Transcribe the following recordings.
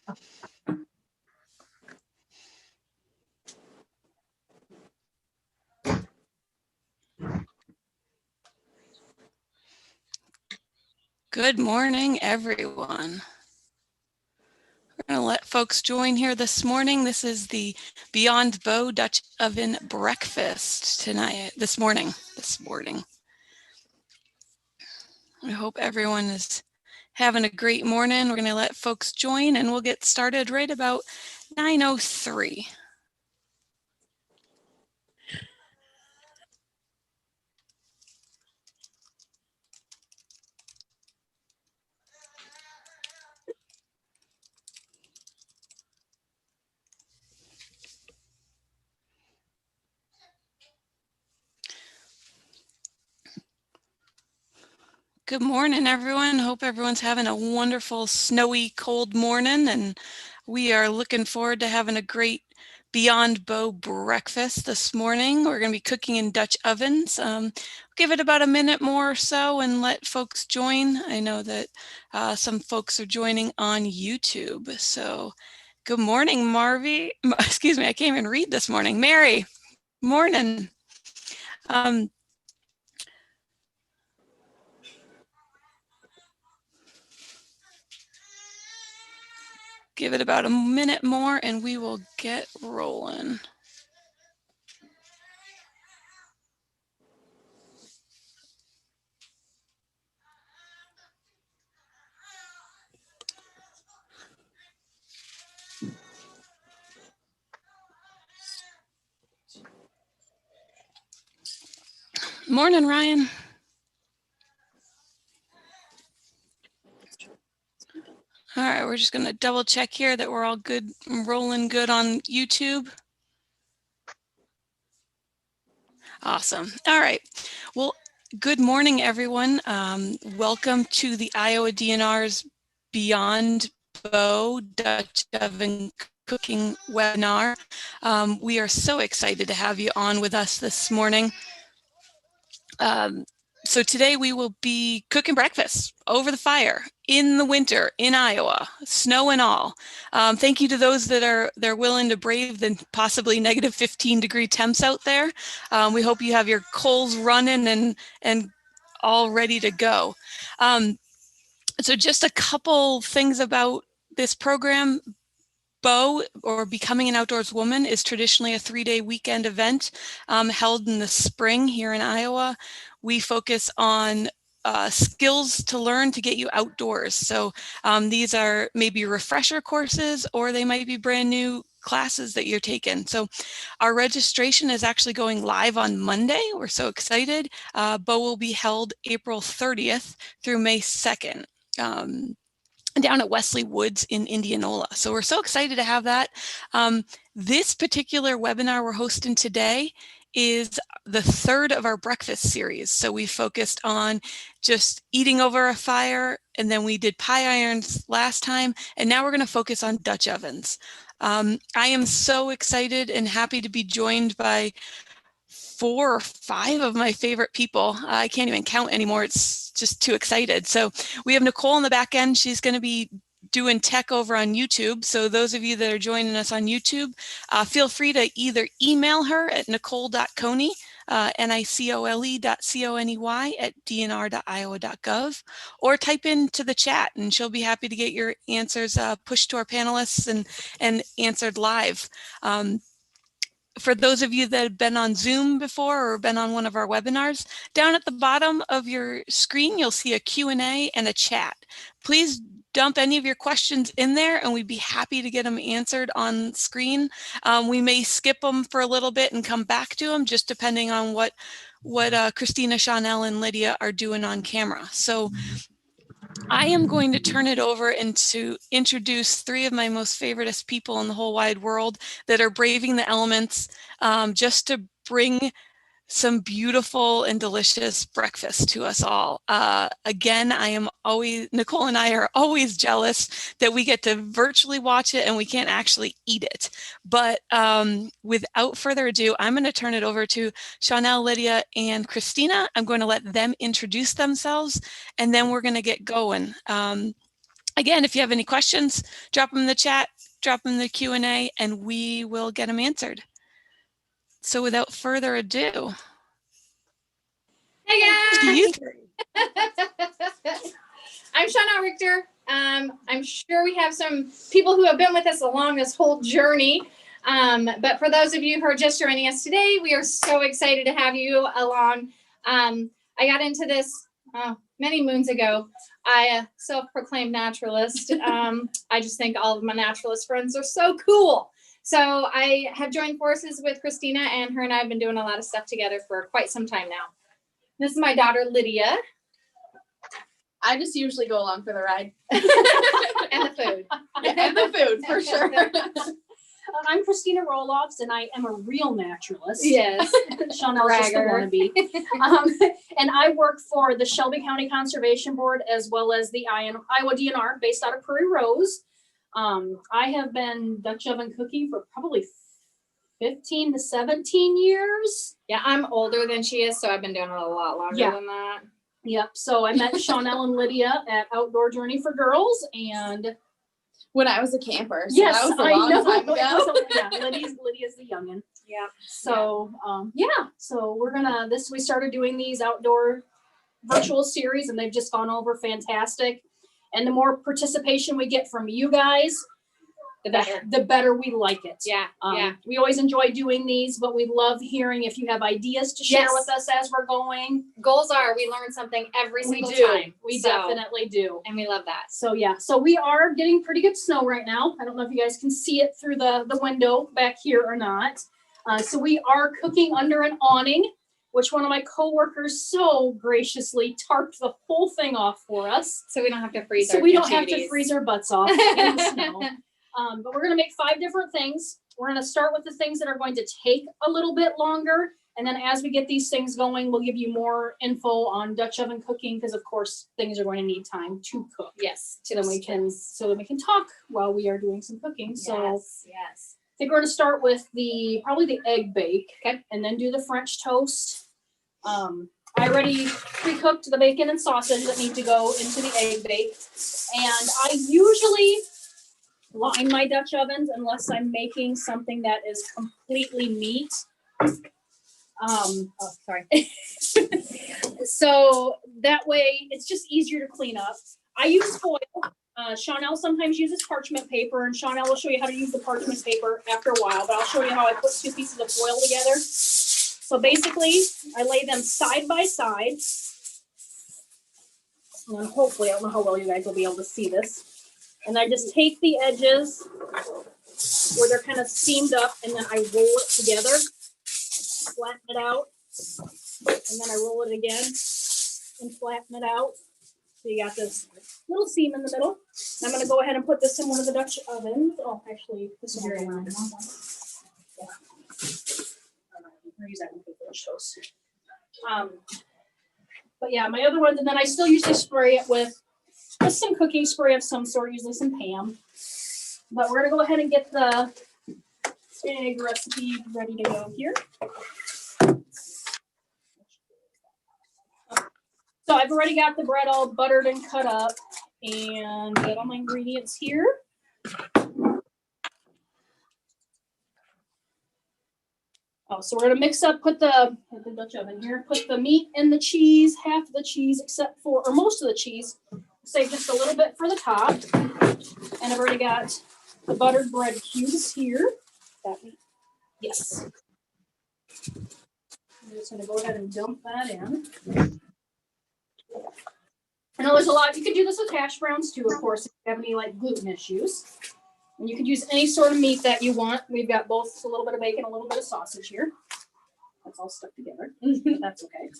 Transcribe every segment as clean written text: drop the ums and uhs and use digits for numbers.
Good morning, everyone. We're going to let folks join here this morning. This is the Beyond Bow Dutch Oven breakfast this morning. I hope everyone is having a great morning. We're going to let folks join and we'll get started right about 9:03. Good morning, everyone. Hope everyone's having a wonderful, snowy, cold morning, and we are looking forward to having a great Beyond Bow breakfast this morning. We're going to be cooking in Dutch ovens. Give it about a minute more or so and let folks join. I know that some folks are joining on YouTube. So good morning, Marvy. Excuse me, I can't even read this morning. Mary, morning. Give it about a minute more and we will get rolling. Morning, Ryan. All right, we're just going to double check here that we're all good, rolling good on YouTube. Awesome. All right. Well, good morning, everyone. Welcome to the Iowa DNR's Beyond Bow Dutch Oven Cooking webinar. We are so excited to have you on with us this morning. So today we will be cooking breakfast over the fire in the winter in Iowa, snow and all. Thank you to those that are willing to brave the possibly negative 15-degree temps out there. We hope you have your coals running and all ready to go. So just a couple things about this program. Bow, or Becoming an Outdoors Woman, is traditionally a 3-day weekend event held in the spring here in Iowa. We focus on skills to learn to get you outdoors. So these are maybe refresher courses, or they might be brand new classes that you're taking. So our registration is actually going live on Monday. We're so excited. Bow will be held April 30th through May 2nd. Down at Wesley Woods in Indianola. So we're so excited to have that. This particular webinar we're hosting today is the third of our breakfast series. So we focused on just eating over a fire, and then we did pie irons last time, and now we're going to focus on Dutch ovens. I am so excited and happy to be joined by 4 or 5 of my favorite people. I can't even count anymore. It's just too excited. So we have Nicole on the back end. She's going to be doing tech over on YouTube. So those of you that are joining us on YouTube, feel free to either email her at nicole.coney, nicole.coney@dnr.iowa.gov, or type into the chat and she'll be happy to get your answers pushed to our panelists and answered live. For those of you that have been on Zoom before or been on one of our webinars, down at the bottom of your screen, you'll see a Q&A and a chat. Please dump any of your questions in there and we'd be happy to get them answered on screen. We may skip them for a little bit and come back to them, just depending on what Christina, Chanel, and Lydia are doing on camera. So I am going to turn it over and to introduce 3 of my most favoriteest people in the whole wide world that are braving the elements just to bring some beautiful and delicious breakfast to us all. Again, Nicole and I are always jealous that we get to virtually watch it and we can't actually eat it. But without further ado, I'm going to turn it over to Chanel, Lydia, and Christina. I'm going to let them introduce themselves and then we're going to get going. Again, if you have any questions, drop them in the chat, drop them in the Q&A, and we will get them answered. So without further ado. Hey guys! I'm Shauna Richter. I'm sure we have some people who have been with us along this whole journey. But for those of you who are just joining us today, we are so excited to have you along. I got into this many moons ago. I self-proclaimed naturalist. I just think all of my naturalist friends are so cool. So I have joined forces with Christina, and her and I have been doing a lot of stuff together for quite some time now. This is my daughter, Lydia. I just usually go along for the ride. And the food. Yeah, and the food, for sure. I'm Christina Roloffs, and I am a real naturalist. Yes. Chanel's just the wannabe. And I work for the Shelby County Conservation Board as well as the Iowa DNR based out of Prairie Rose. I have been Dutch oven cooking for probably 15 to 17 years. Yeah, I'm older than she is, so I've been doing it a lot longer than that. Yep. So I met Chanel and Lydia at Outdoor Journey for Girls, and when I was a camper. So yes, that was a long time ago. So, yeah, Lydia's the youngin. Yeah. So so we're gonna we started doing these outdoor virtual series, and they've just gone over fantastic. And the more participation we get from you guys, the better we like it. Yeah. We always enjoy doing these, but we love hearing if you have ideas to share with us as we're going. Goals are we learn something every single time. We definitely do. And we love that. So yeah, so we are getting pretty good snow right now. I don't know if you guys can see it through the window back here or not. So we are cooking under an awning, which one of my coworkers so graciously tarped the whole thing off for us. So we don't have to freeze So we don't have to freeze our butts off in the snow. But we're going to make 5 different things. We're going to start with the things that are going to take a little bit longer. And then as we get these things going, we'll give you more info on Dutch oven cooking, because of course things are going to need time to cook. Yes. So then we can talk while we are doing some cooking. So yes. I think we're going to start with probably the egg bake, okay, and then do the French toast. I already pre-cooked the bacon and sausage that need to go into the egg bake. And I usually line my Dutch ovens unless I'm making something that is completely meat. So that way it's just easier to clean up. I use foil. Chanel sometimes uses parchment paper, and Chanel will show you how to use the parchment paper after a while, but I'll show you how I put 2 pieces of foil together. So basically I lay them side by side, and then hopefully, I don't know how well you guys will be able to see this. And I just take the edges where they're kind of seamed up, and then I roll it together, flatten it out, and then I roll it again and flatten it out. So you got this little seam in the middle. And I'm going to go ahead and put this in one of the Dutch ovens. Oh, actually, this is very round. Yeah. I'm going to use that one for French toast. But yeah, my other ones, and then I still usually spray it with just some cooking spray of some sort, usually some Pam. But we're gonna go ahead and get the egg recipe ready to go here. So I've already got the bread all buttered and cut up, and got all my ingredients here. Oh, so we're gonna mix up, put the Dutch oven here, put the meat and the cheese, half of the cheese except for, or most of the cheese. Save just a little bit for the top. And I've already got the buttered bread cubes here. Yes. I'm just going to go ahead and dump that in. I know there's a lot. You could do this with hash browns too, of course, if you have any like gluten issues. And you could use any sort of meat that you want. We've got both a little bit of bacon, a little bit of sausage here. That's all stuck together. That's okay.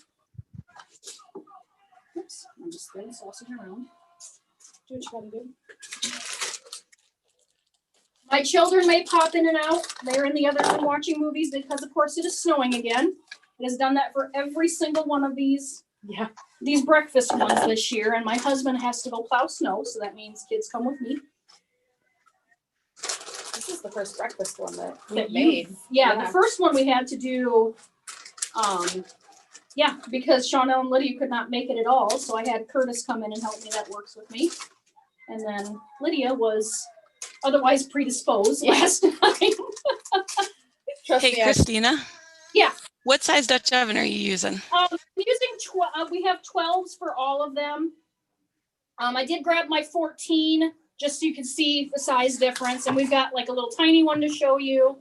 Oops, I'm just throwing sausage around. Do what you gotta do. My children may pop in and out. They're in the other room watching movies because, of course, it is snowing again. It has done that for every single one of these breakfast ones this year. And my husband has to go plow snow, so that means kids come with me. This is the first breakfast one that we made. Yeah, the first one we had to do. Because Chanel and Lydia could not make it at all, so I had Curtis come in and help me. That works with me. And then Lydia was otherwise predisposed Yeah. last time. Trust Hey, me, Christina. Yeah. What size Dutch oven are you using? I'm using we have 12s for all of them. I did grab my 14 just so you can see the size difference. And we've got like a little tiny one to show you.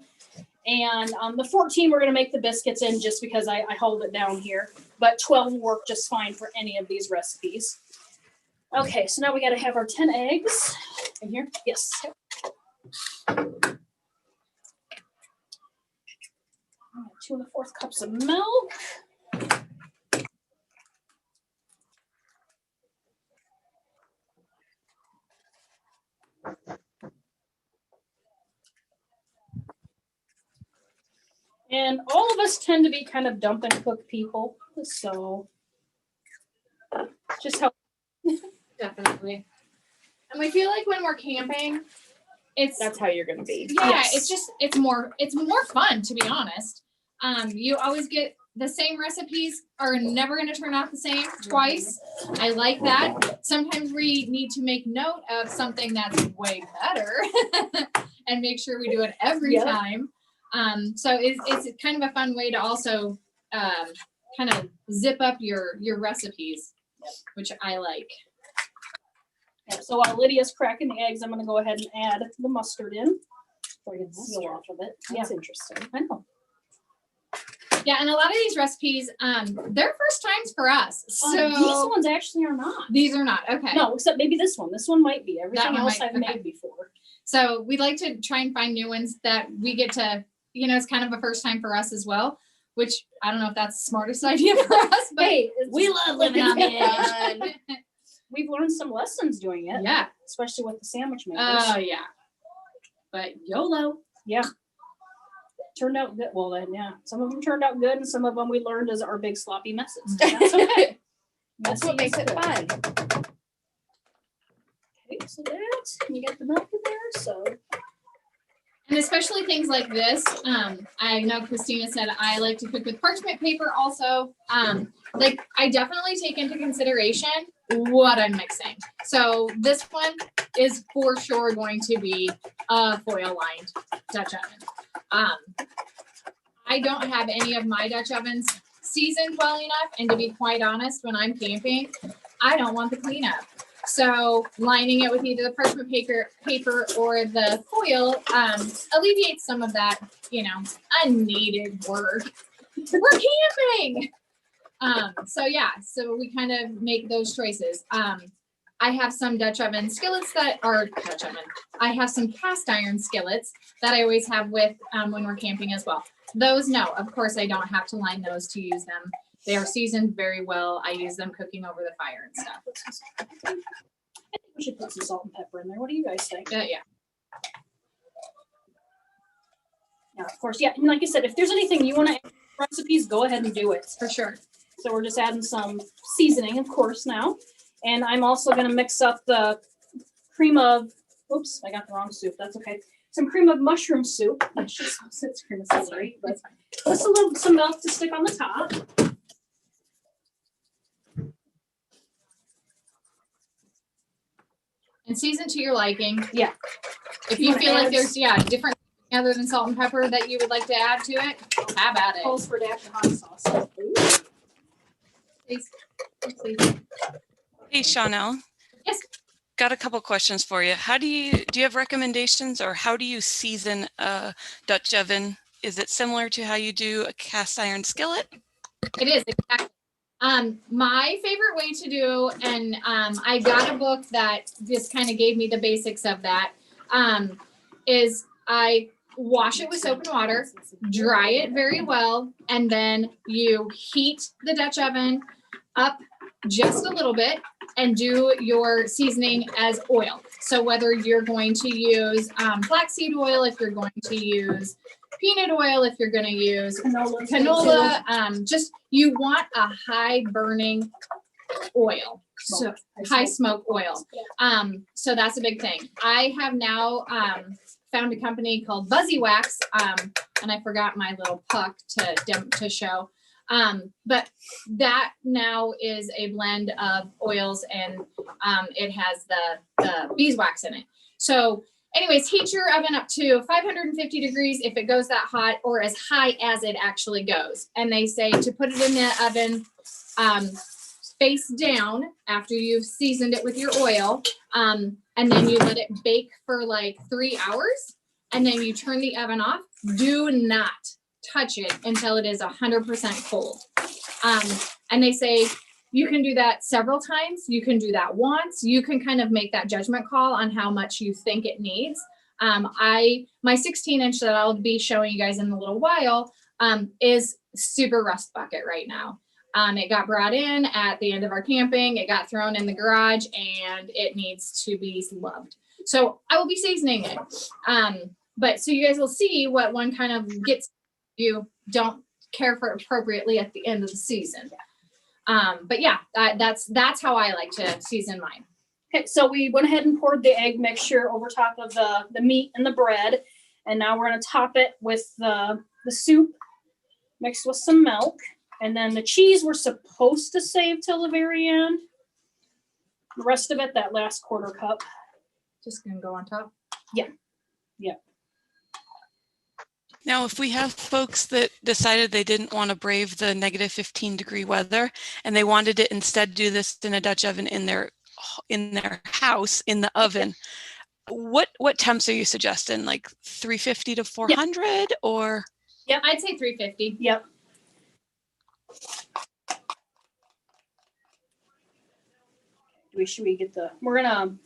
And the 14 we're going to make the biscuits in just because I hold it down here. But 12 will work just fine for any of these recipes. Okay, so now we got to have our 10 eggs in here. Yes. 2 1/4 cups of milk. And all of us tend to be kind of dump and cook people. So just how definitely. And we feel like when we're camping, That's how you're gonna be. yeah, Yes. it's more fun, to be honest. You always get the same recipes are never going to turn out the same twice. I like that. Sometimes we need to make note of something that's way better and make sure we do it every Yep. time. So it's kind of a fun way to also kind of zip up your recipes, which I like. Yeah, so while Lydia's cracking the eggs, I'm going to go ahead and add the mustard in. So I can seal Mustard. off of it. That's interesting. I know. Yeah, and a lot of these recipes, they're first times for us. So These ones actually are not. these are not okay. No, except maybe this one. This one might be. Everything one else might- I've okay. made before. So we like to try and find new ones that we get to, it's kind of a first time for us as well, which I don't know if that's the smartest idea for us, but Hey, We love living on the edge. we've learned some lessons doing it. yeah. Especially with the sandwich makers. Oh, yeah. But YOLO. Turned out good. Well, then, yeah. Some of them turned out good, and some of them we learned as our big sloppy messes. That's okay. That's Messy what makes is it good. fun. Okay, so that, you get the milk in there, so. And especially things like this. I know Christina said I like to cook with parchment paper also. Like I definitely take into consideration what I'm mixing. So this one is for sure going to be a foil lined Dutch oven. I don't have any of my Dutch ovens seasoned well enough. And to be quite honest, when I'm camping, I don't want the cleanup. So lining it with either the parchment paper or the foil alleviates some of that, unneeded work. We're camping. So yeah, so we kind of make those choices. I have some Dutch oven skillets that are Dutch oven. I have some cast iron skillets that I always have with when we're camping as well. Those, no, of course I don't have to line those to use them. They are seasoned very well. I use them cooking over the fire and stuff. I think we should put some salt and pepper in there. What do you guys think? Yeah. Yeah, of course. Yeah, and like I said, if there's anything you want to add to recipes, go ahead and do it. For sure. So we're just adding some seasoning, of course, now. And I'm also going to mix up the cream of, oops, I got the wrong soup. That's okay. Some cream of mushroom soup. That's just it's cream of celery, but just some milk to stick on the top. And season to your liking. Yeah. If You you wanna feel like add- there's different other than salt and pepper that you would like to add to it, have at it. Calls for dash of hot sauce. Please. Please. Hey, Chanel. Yes. Got a couple questions for you. Do you have recommendations, or how do you season a Dutch oven? Is it similar to how you do a cast iron skillet? It is exactly. My favorite way to do, and I got a book that just kind of gave me the basics of that. Is I wash it with soap and water, dry it very well, and then you heat the Dutch oven up just a little bit and do your seasoning as oil. So whether you're going to use flaxseed oil, if you're going to use peanut oil, if you're going to use canola, just you want a high burning oil. So high smoke oil. So that's a big thing. I have now found a company called Buzzy Wax, and I forgot my little puck to show. But that now is a blend of oils and it has the beeswax in it. So anyways, heat your oven up to 550 degrees if it goes that hot, or as high as it actually goes. And they say to put it in the oven face down after you've seasoned it with your oil. And then you let it bake for like 3 hours. And then you turn the oven off. Do not touch it until it is 100% cold. And they say you can do that several times. You can do that once. You can kind of make that judgment call on how much you think it needs. My 16-inch that I'll be showing you guys in a little while is super rust bucket right now. It got brought in at the end of our camping. It got thrown in the garage and it needs to be loved. So I will be seasoning it. But so you guys will see what one kind of gets you don't care for appropriately at the end of the season. But yeah, that's how I like to season mine. Okay, so we went ahead and poured the egg mixture over top of the meat and the bread. And now we're gonna top it with the soup mixed with some milk. And then the cheese we're supposed to save till the very end. The rest of it, that last quarter cup. Just gonna go on top. Now, if we have folks that decided they didn't want to brave the negative 15-degree weather and they wanted to instead do this in a Dutch oven in their house in the oven, what temps are you suggesting? Like 350 to 400 or? Yeah, I'd say 350. Yep. Should we get we're gonna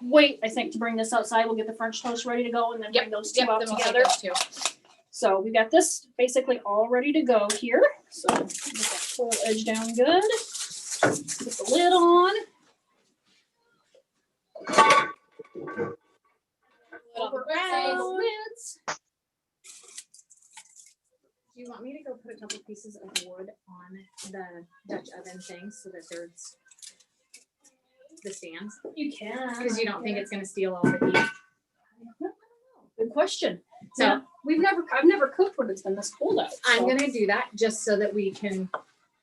wait, I think, to bring this outside. We'll get the French toast ready to go and then bring those two out then we'll together. take those two. So we got this basically all ready to go here. So get that whole edge down good. Put the lid on. Over Around. lids. Do you want me to go put a couple pieces of wood on the Dutch oven thing so that there's the stands? You can. Because you don't think it's gonna steal all the heat. Good question. So Yeah, I've never cooked when it's been this cold out. I'm so. gonna do that just so that we can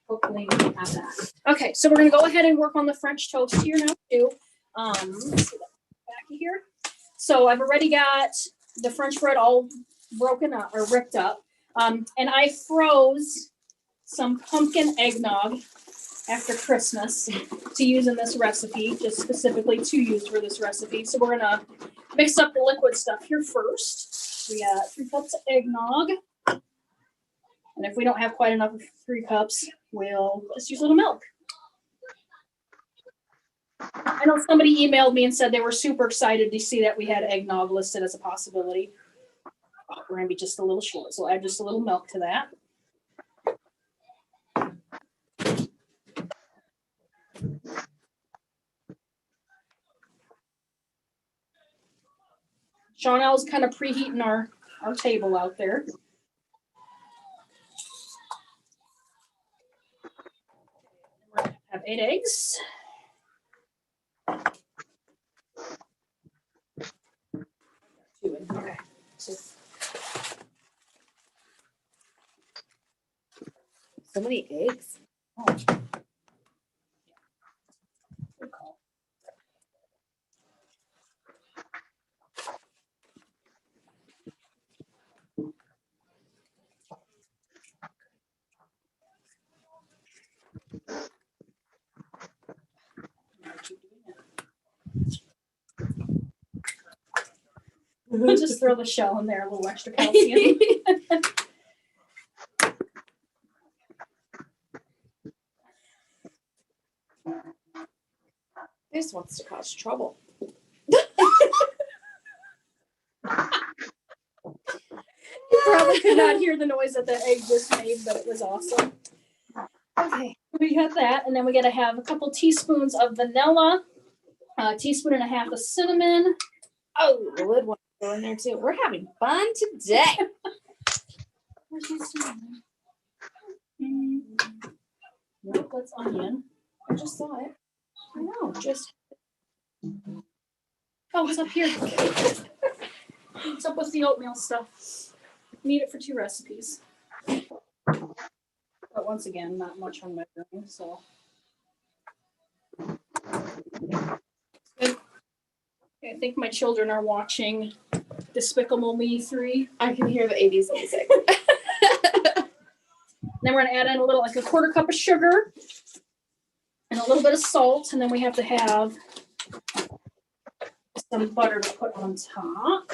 hopefully have that. Okay, so we're gonna go ahead and work on the French toast here now too. Let's see that back here. So I've already got the French bread all broken up or ripped up. And I froze some pumpkin eggnog after Christmas to use in this recipe, just specifically to use for this recipe. So we're gonna mix up the liquid stuff here first. We got 3 cups of eggnog. And if we don't have quite enough of 3 cups, we'll just use a little milk. I know somebody emailed me and said they were super excited to see that we had eggnog listed as a possibility. Oh, we're gonna be just a little short, so add just a little milk to that. Shawnell's kind of preheating our table out there. We're gonna have 8 eggs. Okay. So many eggs. Good call. Just throw the shell in there, a little extra calcium. This wants to cause trouble. You probably could not hear the noise that the egg just made, but it was awesome. Okay, we got that, and then we got to have a couple teaspoons of vanilla, a teaspoon and a half of cinnamon. Oh, the lid wants to go in there too. We're having fun today. Where's my cinnamon? Nope, that's onion. I just saw it. I know, just. Oh, it's up here. What's up with the oatmeal stuff? Need it for 2 recipes. But once again, not much on measuring, so. Good. I think my children are watching Despicable Me 3. I can hear the 80s music. Then we're gonna add in a little, like a quarter cup of sugar and a little bit of salt, and then we have to have some butter to put on top.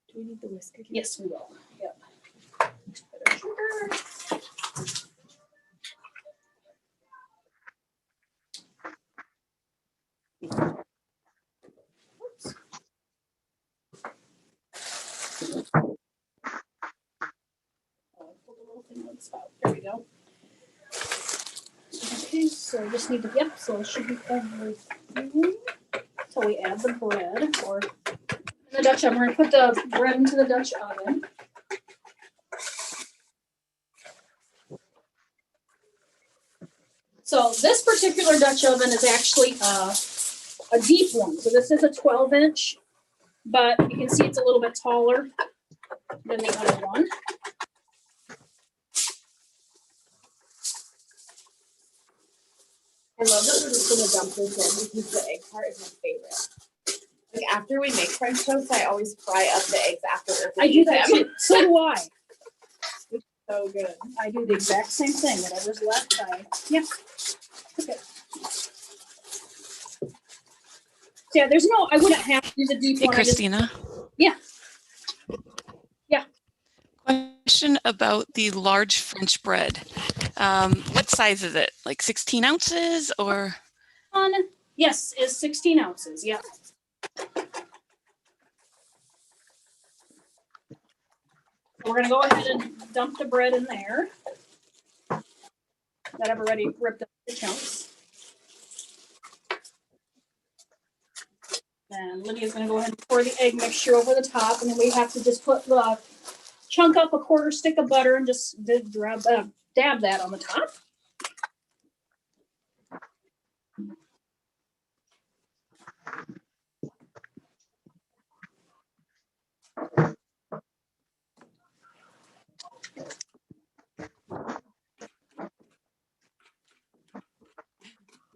Do we need the whisk again? Yes, we will. Yep. Bit of sugar. Oops. Oh, pulled a little thing on the spout. There we go. Okay, so just need to, yep, so it should be everything. So we add the bread or the Dutch oven. We're gonna put the bread into the Dutch oven. So this particular Dutch oven is actually a deep one. So this is a 12-inch, but you can see it's a little bit taller than the other one. I love that we're just gonna dump this in because the egg part is my favorite. Like after we make French toast, I always fry up the eggs after. I do that too. So do I. So good. I do the exact same thing. Whatever's left, yeah. Okay. So yeah, there's no, I wouldn't have to use a deep Hey, one. I just- Christina. Yeah. Yeah. Question about the large French bread. What size is it? Like 16 ounces or? Yes, is 16 ounces. Yeah. We're gonna go ahead and dump the bread in there. That I've already ripped up the chunks. And Lydia's gonna go ahead and pour the egg mixture over the top, and then we have to just put the chunk up a quarter stick of butter and just dab that on the top.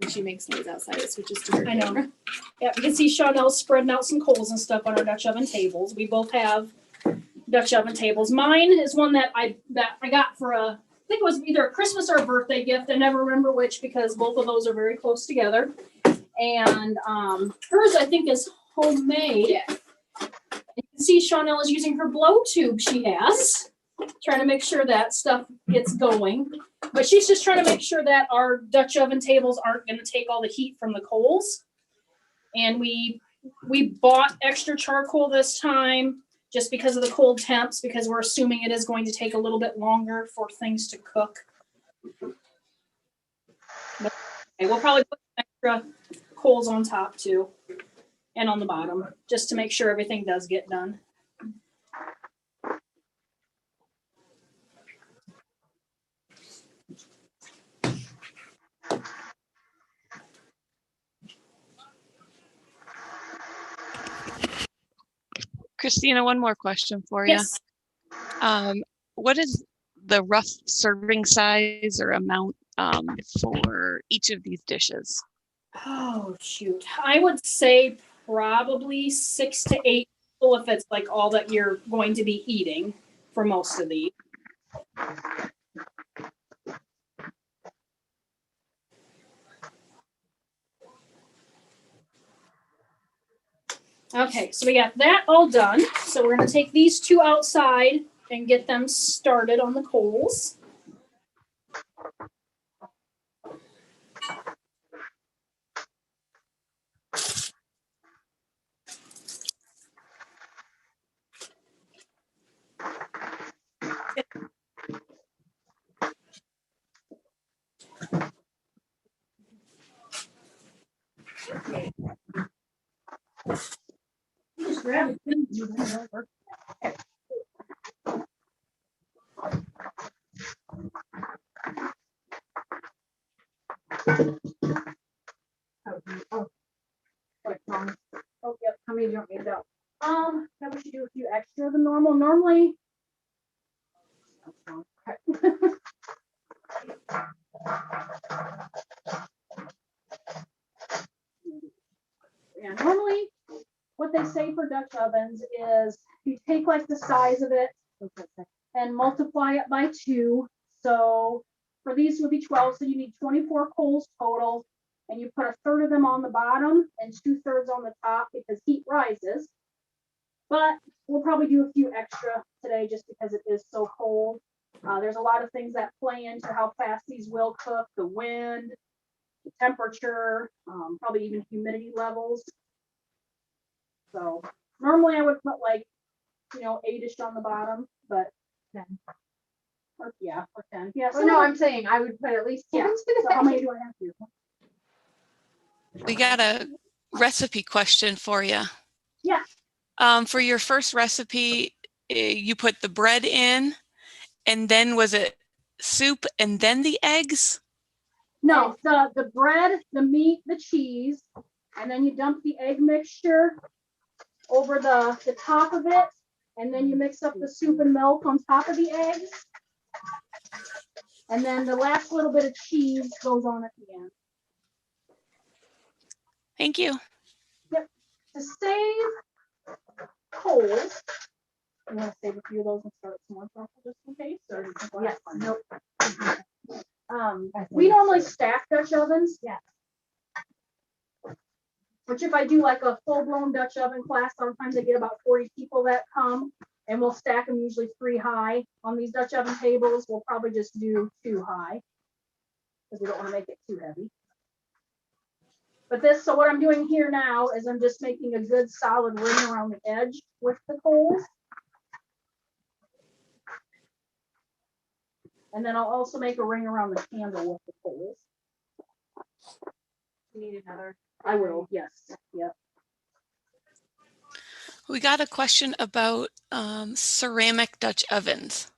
When she makes noise outside, it switches to her. I know. Yeah, you can see Chanel spreading out some coals and stuff on our Dutch oven tables. We both have Dutch oven tables. Mine is one that I got for I think it was either a Christmas or a birthday gift. I never remember which because both of those are very close together. And hers I think is homemade. Yeah. You can see Chanel is using her blow tube she has, trying to make sure that stuff gets going. But she's just trying to make sure that our Dutch oven tables aren't going to take all the heat from the coals. And we bought extra charcoal this time just because of the cold temps, because we're assuming it is going to take a little bit longer for things to cook. But we'll probably put extra coals on top too, and on the bottom, just to make sure everything does get done. Christina, one more question for you. Yes. What is the rough serving size or amount for each of these dishes? Oh, shoot. I would say probably 6 to 8 people if it's like all that you're going to be eating for most of these. Okay, so we got that all done. So we're going to take these two outside and get them started on the coals. Just grab it. extra than normal. Normally, yeah, normally what they say for Dutch ovens is you take like the size of it and multiply it by 2. So for these would be 12, so you need 24 coals total, and you put a third of them on the bottom and 2/3 on the top because heat rises. But we'll probably do a few extra today just because it is so cold. There's a lot of things that play into how fast these will cook: the wind, the temperature, probably even humidity levels. So normally I would put like, 8-ish on the bottom, but 10. Or 10. Yeah. Oh, no, I'm saying I would put at least 10 Yeah. to So how many do I have to? We got a recipe question for you. Yeah. For your first recipe, you put the bread in, and then was it soup and then the eggs? No, the bread, the meat, the cheese, and then you dump the egg mixture over the top of it, and then you mix up the soup and milk on top of the eggs. And then the last little bit of cheese goes on at the end. Thank you. To save coals, I'm gonna save a few of those and start some more truffle just in case. Or do you think we'll have fun? Nope. We normally stack Dutch ovens. Yeah. Which if I do like a full-blown Dutch oven class, sometimes I get about 40 people that come, and we'll stack them usually 3 high. On these Dutch oven tables, we'll probably just do 2 high because we don't want to make it too heavy. But so what I'm doing here now is I'm just making a good solid ring around the edge with the coals. And then I'll also make a ring around the candle with the coals. You need another. I will, yes, yep. We got a question about ceramic Dutch ovens.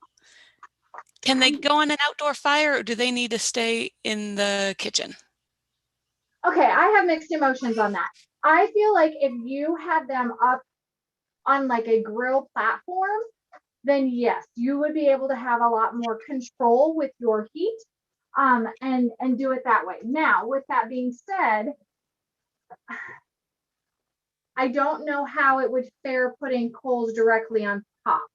Can they go on an outdoor fire, or do they need to stay in the kitchen? Okay, I have mixed emotions on that. I feel like if you had them up on like a grill platform, then yes, you would be able to have a lot more control with your heat, and do it that way. Now, with that being said, I don't know how it would fare putting coals directly on top.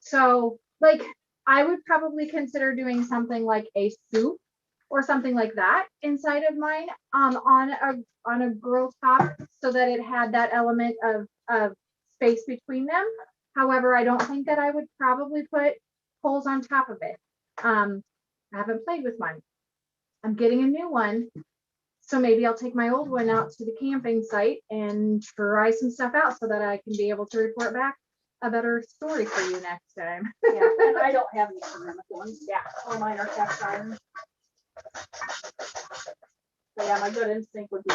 So, like, I would probably consider doing something like a soup or something like that inside of mine, on a grill top, so that it had that element of space between them. However, I don't think that I would probably put coals on top of it. I haven't played with mine. I'm getting a new one. So maybe I'll take my old one out to the camping site and try some stuff out so that I can be able to report back a better story for you next time. Yeah, and I don't have any ceramic ones. Yeah, all mine are cast iron. So yeah, my good instinct would be,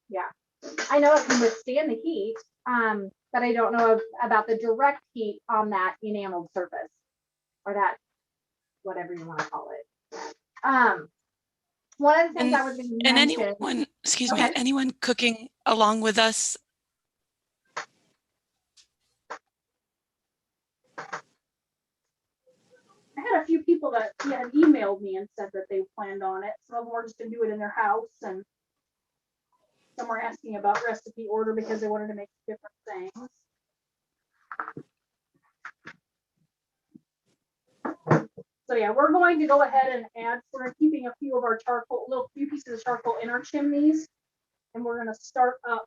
yeah. I know it can withstand the heat, but I don't know about the direct heat on that enameled surface, or that, whatever you want to call it. One of the things I was going to And mention. anyone, excuse Okay. me, anyone cooking along with us? I had a few people that had emailed me and said that they planned on it. Some of them were just gonna do it in their house, and some were asking about recipe order because they wanted to make different things. So yeah, we're going to go ahead and add, we're keeping a few of our charcoal, few pieces of charcoal in our chimneys. And we're gonna start up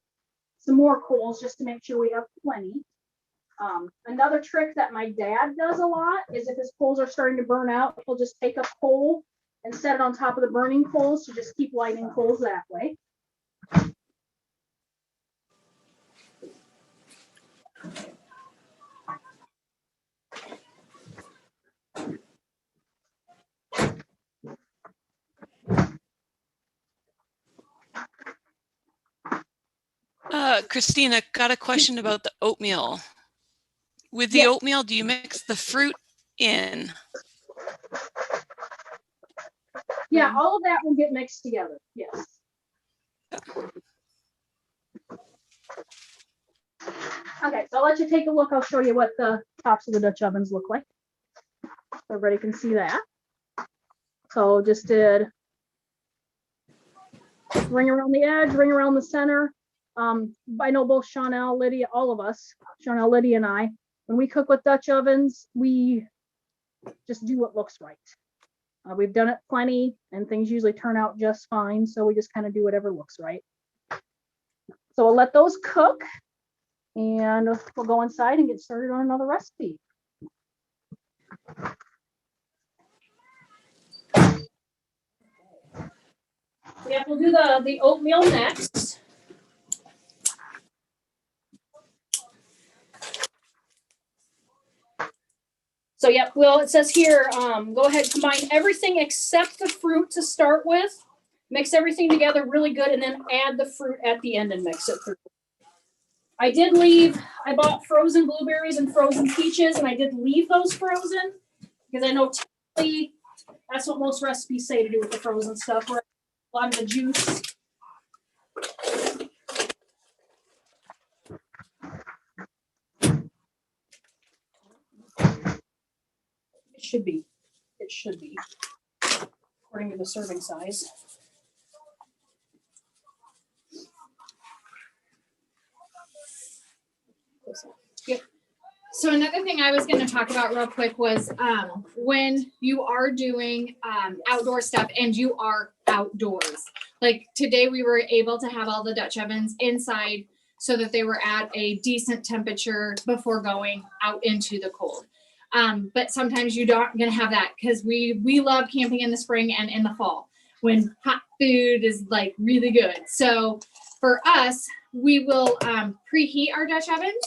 some more coals just to make sure we have plenty. Another trick that my dad does a lot is if his coals are starting to burn out, he'll just take a coal and set it on top of the burning coals to just keep lighting coals that way. Christina, got a question about the oatmeal. With the Yes. oatmeal, do you mix the fruit in? Yeah, all of that will get mixed together, yes. Okay, so I'll let you take a look. I'll show you what the tops of the Dutch ovens look like. Everybody can see that. So just did ring around the edge, ring around the center. I know both Chanel, Lydia, all of us, Chanel, Lydia, and I, when we cook with Dutch ovens, we just do what looks right. We've done it plenty, and things usually turn out just fine. So we just kind of do whatever looks right. So we'll let those cook, and we'll go inside and get started on another recipe. Yeah, we'll do the oatmeal next. So yep, well, it says here, go ahead, combine everything except the fruit to start with. Mix everything together really good, and then add the fruit at the end and mix it through. I bought frozen blueberries and frozen peaches, and I did leave those frozen because I know typically that's what most recipes say to do with the frozen stuff, where a lot of the juice. It should be, according to the serving size. Yep. So another thing I was going to talk about real quick was when you are doing outdoor stuff and you are outdoors. Like today we were able to have all the Dutch ovens inside so that they were at a decent temperature before going out into the cold. But sometimes you don't going to have that because we love camping in the spring and in the fall when hot food is like really good. So for us, we will preheat our Dutch ovens.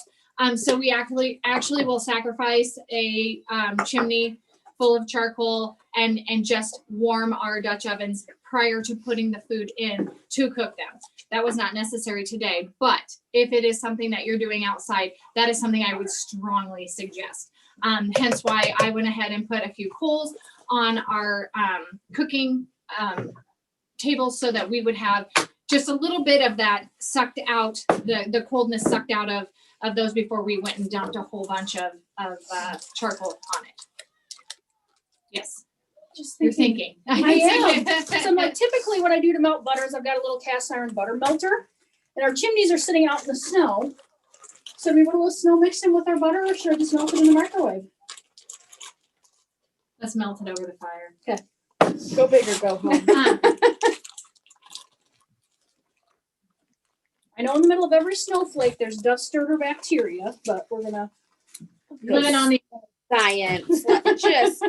So we actually will sacrifice a chimney full of charcoal and just warm our Dutch ovens prior to putting the food in to cook them. That was not necessary today, but if it is something that you're doing outside, that is something I would strongly suggest. Hence why I went ahead and put a few coals on our cooking tables so that we would have just a little bit of that sucked out, the coldness sucked out of those before we went and dumped a whole bunch of charcoal on it. Yes. Just You're thinking. I am. So like typically what I do to melt butter is I've got a little cast iron butter melter, and our chimneys are sitting out in the snow. So we want a little snow mixed in with our butter, or should I just melt it in the microwave? Let's melt it over the fire. Okay. Go big or go home. I know in the middle of every snowflake there's dust or bacteria, but we're gonna Living on the Science. Just,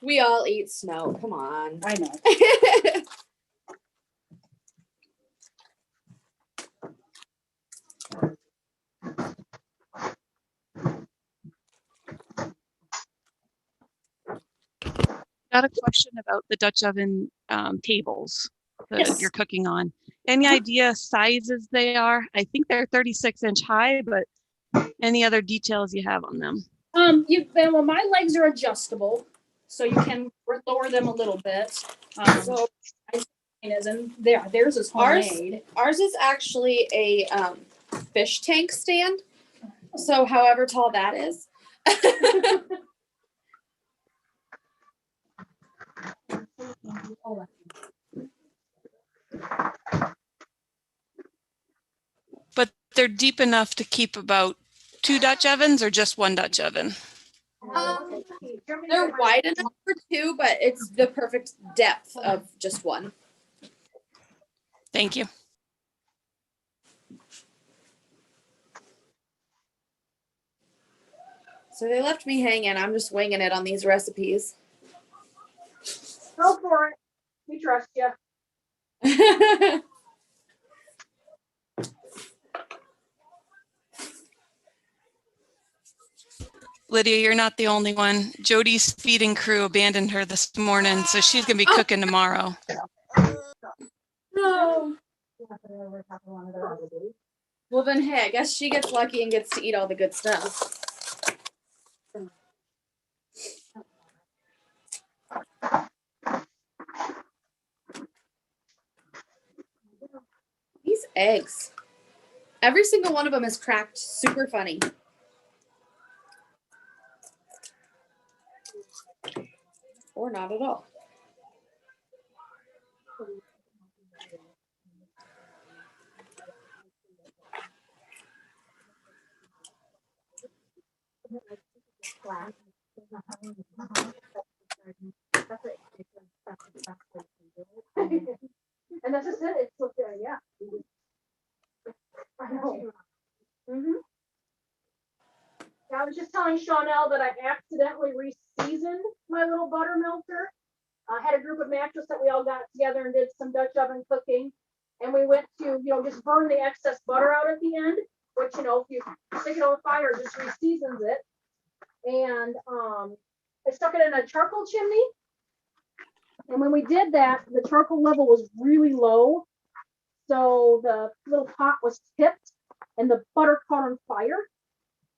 we all eat snow. Come on. I know. Got a question about the Dutch oven tables that Yes. you're cooking on. Any idea sizes they are? I think they're 36-inch high, but any other details you have on them? Well, my legs are adjustable, so you can lower them a little bit. So and theirs is homemade. Ours is actually a fish tank stand. So however tall that is. But they're deep enough to keep about 2 Dutch ovens or just 1 Dutch oven? They're wide enough for 2, but it's the perfect depth of just 1. Thank you. So they left me hanging. I'm just winging it on these recipes. Go for it. We trust you. Lydia, you're not the only one. Jody's feeding crew abandoned her this morning, so she's gonna be cooking tomorrow. No. Well then, hey, I guess she gets lucky and gets to eat all the good stuff. These eggs. Every single one of them is cracked super funny. Or not at all. And that's just it. It's so good, yeah. I know. Mhm. I was just telling Chanel that I accidentally re-seasoned my little butter melter. I had a group of mattress that we all got together and did some Dutch oven cooking. And we went to, just burn the excess butter out at the end, which, if you stick it on the fire, it just re-seasons it. And I stuck it in a charcoal chimney. And when we did that, the charcoal level was really low. So the little pot was tipped and the butter caught on fire.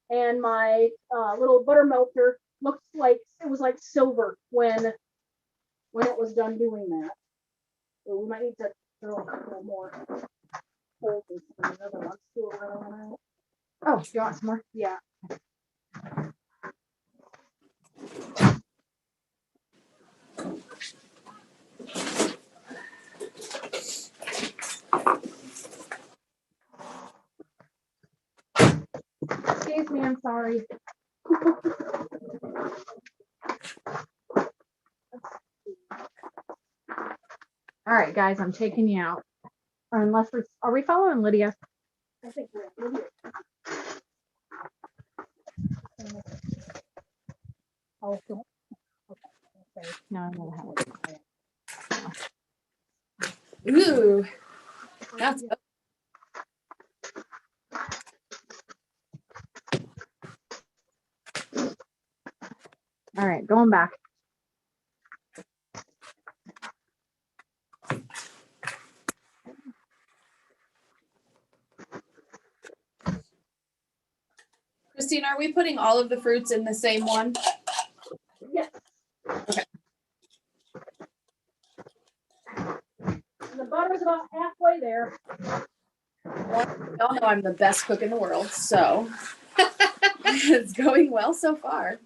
And my little butter melter looked like it was like silver when it was done doing that. So we might need to throw a couple more holes in some of the other ones too. Oh, do you want some more? Yeah. Excuse me, I'm sorry. All right, guys, I'm taking you out. Or unless are we following Lydia? I think we're Lydia. Oh, so- okay. No, I'm gonna have it. Ooh, that's All right, going back. Christine, are we putting all of the fruits in the same one? Yes. Okay. And the butter's about halfway there. Y'all know I'm the best cook in the world, so it's going well so far.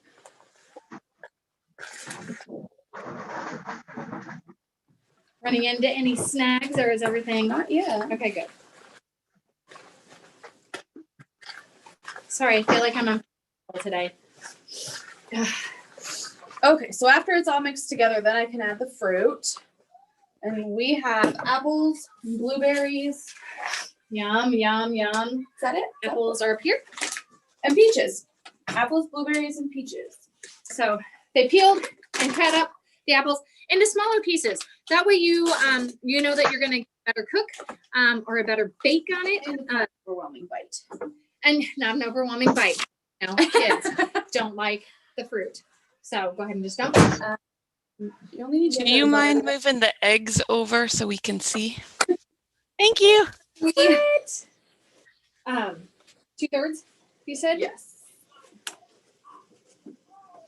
Running into any snags or is everything? Not yet. Okay, good. Sorry, I feel like I'm on today. Okay, so after it's all mixed together, then I can add the fruit. And we have apples, blueberries. Yum, yum, yum. Is that it? Apples are up here. And peaches. Apples, blueberries, and peaches. So they peeled and cut up the apples into smaller pieces. That way you know that you're gonna better cook or a better bake on it. Overwhelming bite. And not an overwhelming bite. Kids don't like the fruit. So go ahead and just dump it. You only need to Do you mind moving the eggs over so we can see? Thank you. What? 2/3, you said? Yes.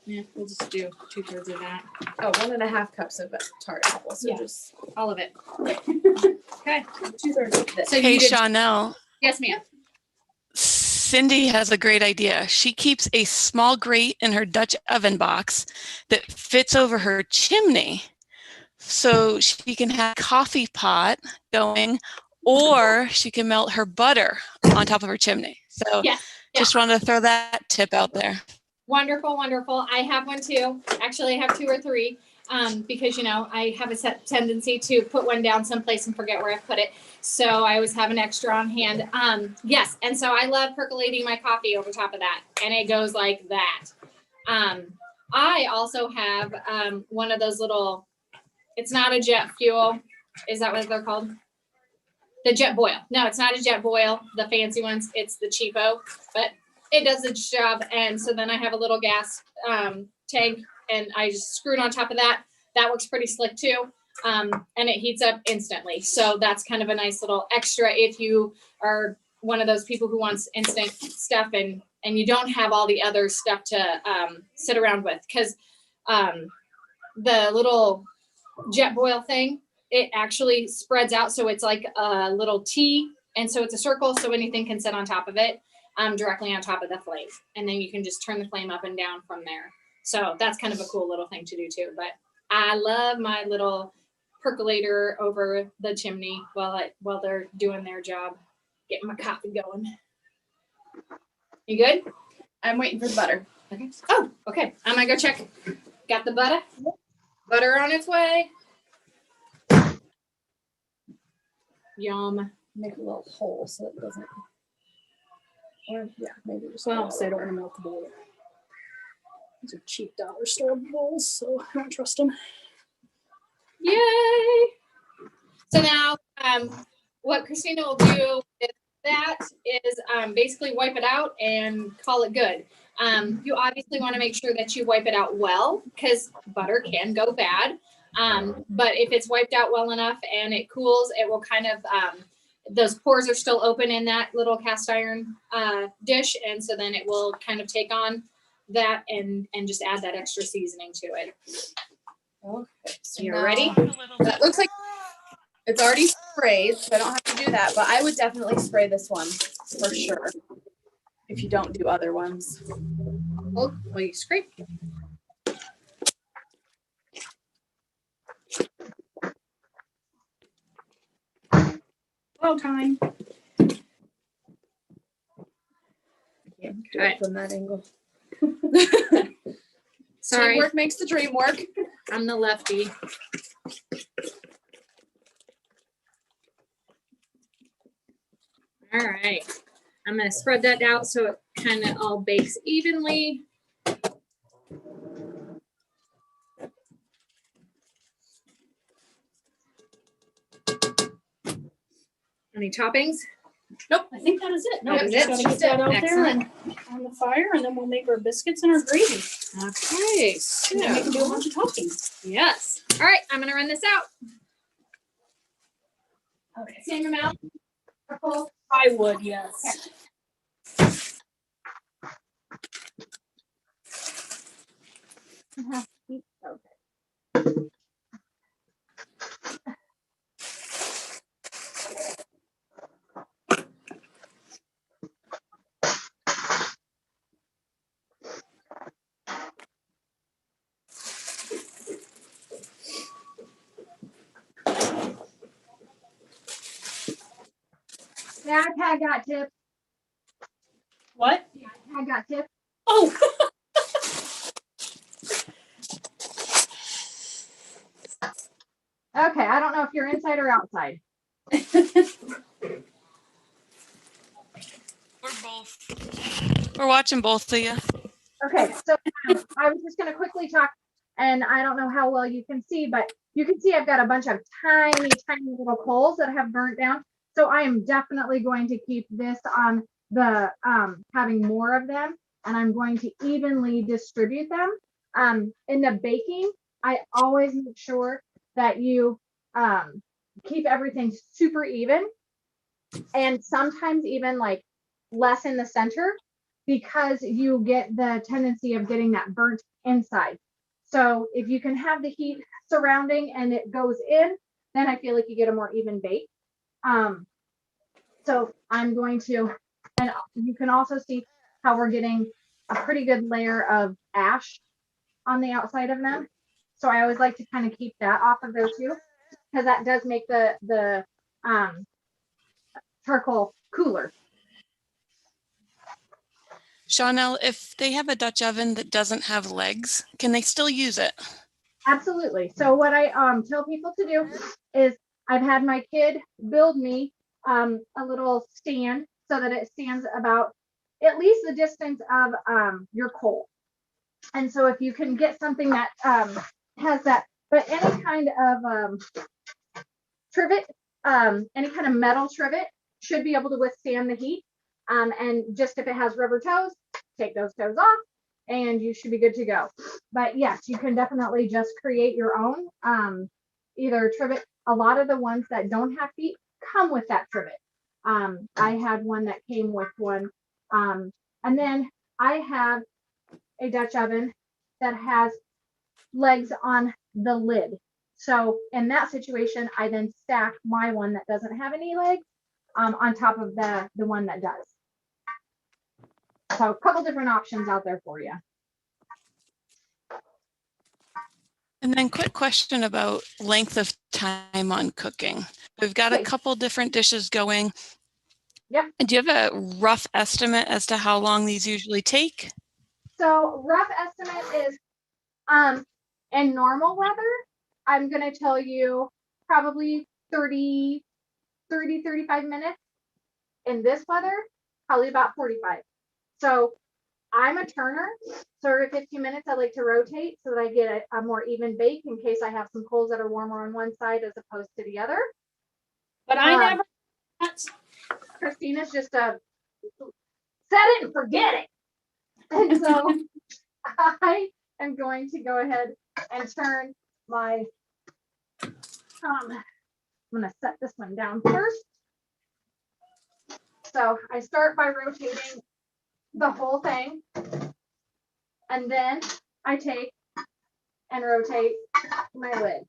Yeah, we'll just do 2/3 of that. Oh, 1.5 cups of tart apple. So Yeah. just All of it. Okay. 2/3 of this. So Hey, you did, Chanel. yes, ma'am. Cindy has a great idea. She keeps a small grate in her Dutch oven box that fits over her chimney. So she can have a coffee pot going, or she can melt her butter on top of her chimney. So Yes. just wanted to throw that tip out there. Wonderful, wonderful. I have one too. Actually, I have 2 or 3 because, I have a tendency to put one down someplace and forget where I put it. So I always have an extra on hand. Yes, and so I love percolating my coffee over top of that, and it goes like that. I also have one of those little, it's not a jet fuel. Is that what they're called? The jet boil. No, it's not a jet boil. The fancy ones, it's the cheapo, but it does its job. And so then I have a little gas tank and I just screw it on top of that. That works pretty slick too. And it heats up instantly. So that's kind of a nice little extra if you are one of those people who wants instant stuff and you don't have all the other stuff to sit around with. Because the little jet boil thing, it actually spreads out. So it's like a little tea And so it's a circle, so anything can sit on top of it, directly on top of the flame. And then you can just turn the flame up and down from there. So that's kind of a cool little thing to do too. But I love my little percolator over the chimney while they're doing their job, getting my coffee going. You good? I'm waiting for the butter. Okay. Oh, okay. I'm gonna go check. Got the butter? Butter on its way. Yum. Make a little hole so it doesn't. Or yeah, maybe just Well- so I don't want to melt the bowl. These are cheap dollar store bowls, so I don't trust them. Yay! So now, what Christina will do with that is basically wipe it out and call it good. You obviously want to make sure that you wipe it out well because butter can go bad. But if it's wiped out well enough and it cools, it will kind of, those pores are still open in that little cast iron dish. And so then it will kind of take on that and just add that extra seasoning to it. Okay. So You now- ready? That looks like it's already sprayed, so I don't have to do that, but I would definitely spray this one for sure. If you don't do other ones. Oh, will you scrape? Blow time. Yeah, do it from that angle. Sorry, Teamwork makes the dream work. I'm the lefty. All right, I'm gonna spread that out so it kind of all bakes evenly. Any toppings? Nope, I think that is it. No, That we is just it. gotta get that out there Excellent. and on the fire, and then we'll make our biscuits and our gravy. Okay, And then we can do a so, bunch of toppings. yes. All right, I'm gonna run this out. Okay. Same amount. Purple. I would, yes. The iPad got tipped. What? The iPad got tipped. Oh. Okay, I don't know if you're inside or outside. We're both. We're watching both of you. Okay, so I was just gonna quickly talk, and I don't know how well you can see, but you can see I've got a bunch of tiny, tiny little coals that have burnt down. So I am definitely going to keep this on the, having more of them, and I'm going to evenly distribute them. In the baking, I always make sure that you, keep everything super even, and sometimes even like less in the center, because you get the tendency of getting that burnt inside. So if you can have the heat surrounding and it goes in, then I feel like you get a more even bake. So I'm going to, and you can also see how we're getting a pretty good layer of ash on the outside of them. So I always like to kind of keep that off of there too, because that does make the charcoal cooler. Chanel, if they have a Dutch oven that doesn't have legs, can they still use it? Absolutely. So what I tell people to do is I've had my kid build me a little stand so that it stands about at least the distance of your coal. And so if you can get something that has that, but any kind of trivet, any kind of metal trivet should be able to withstand the heat. And just if it has rubber toes, take those toes off and you should be good to go. But yes, you can definitely just create your own either trivet. A lot of the ones that don't have feet come with that trivet. I had one that came with one. And then I have a Dutch oven that has legs on the lid. So in that situation, I then stack my one that doesn't have any legs on top of the one that does. So a couple different options out there for you. And then quick question about length of time on cooking. We've got a Please. couple different dishes going. Yep. And do you have a rough estimate as to how long these usually take? So rough estimate is, in normal weather, I'm gonna tell you probably 35 minutes. In this weather, probably about 45. So I'm a turner, so every 15 minutes I like to rotate so that I get a more even bake in case I have some coals that are warmer on one side as opposed to the other. But I never, Christina's just a set it and forget it. And so I am going to go ahead and turn my, I'm gonna set this one down first. So I start by rotating the whole thing. And then I take and rotate my lid.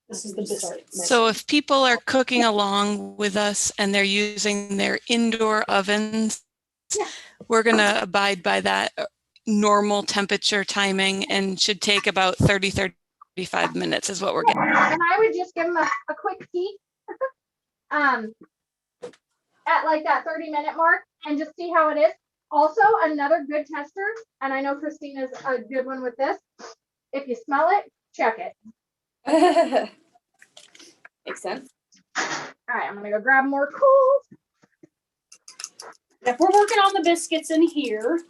this is the biscuit. So if people are cooking along with us and they're using their indoor ovens, Yeah. we're going to abide by that normal temperature timing and should take about 35 minutes is what we're getting. And I would just give them a quick peek at like that 30-minute mark and just see how it is. Also, another good tester, and I know Christina's a good one with this. If you smell it, check it. Makes sense. All right, I'm gonna go grab more coals. If we're working on the biscuits in here,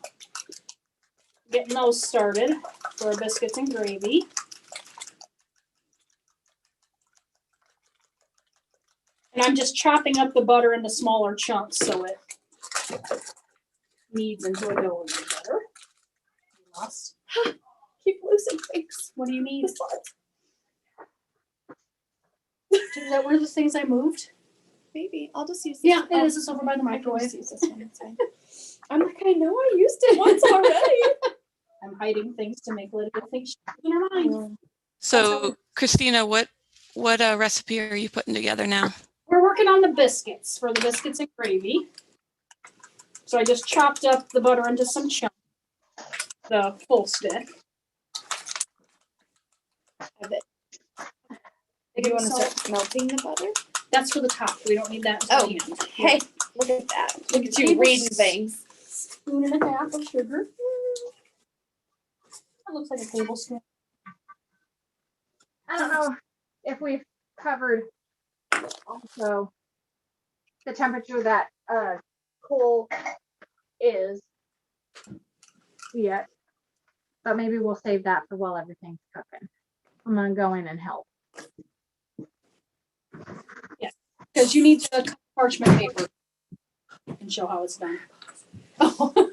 getting those started for our biscuits and gravy. And I'm just chopping up the butter into smaller chunks so it kneads into a dough a little better. Lost. Keep losing things. What do you need? Is that one of the things I moved? Maybe I'll just use. Yeah, it is. It's over by the I can microwave. just use this one. It's fine. I'm like, I know I used it once already. I'm hiding things to make Lydia think she's in her mind. So Christina, what recipe are you putting together now? We're working on the biscuits for the biscuits and gravy. So I just chopped up the butter into some chunks, the full stick. Have it. Do you want to start melting the butter? That's for the top. We don't need that. Oh, until the end. Hey, look at that. Look at you reading things. Spoon and a half of sugar. That looks like a tablespoon. I don't know if we've covered also the temperature that coal is yet, but maybe we'll save that for while everything's cooking. I'm gonna go in and help. Because you need to cut parchment paper and show how it's done. Okay.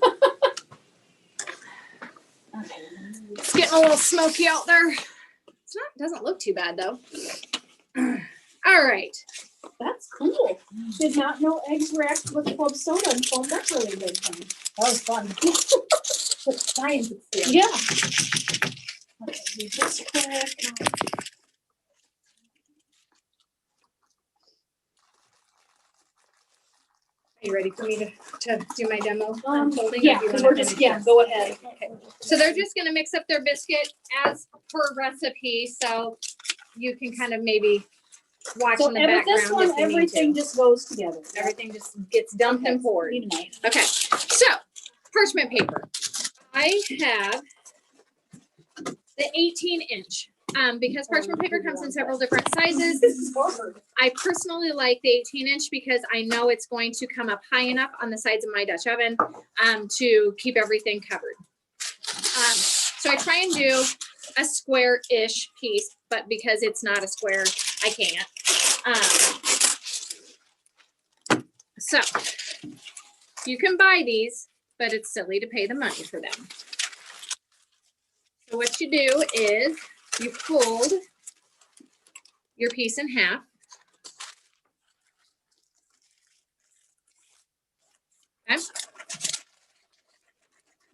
It's getting a little smoky out there. It's not, doesn't look too bad though. All right. That's cool. Did not know eggs react with club soda and foam. That's really a big thing. That was fun. But science experience. Yeah. Okay, do this quick. Are you ready for me to do my demo? unfolding, or Yeah, do you because wanna we're just, finish yeah, this? go ahead. So they're just gonna mix up their biscuit as per recipe, so you can kind of maybe watch So in the with this background one, if you need everything to. just goes together. Everything just gets dumped and poured. Need a knife. Okay, so parchment paper. I have the 18-inch. Because parchment paper comes in several different sizes. This is hard. I personally like the 18-inch because I know it's going to come up high enough on the sides of my Dutch oven to keep everything covered. So I try and do a square-ish piece, but because it's not a square, I can't. So you can buy these, but it's silly to pay the money for them. So what you do is you fold your piece in half. Okay.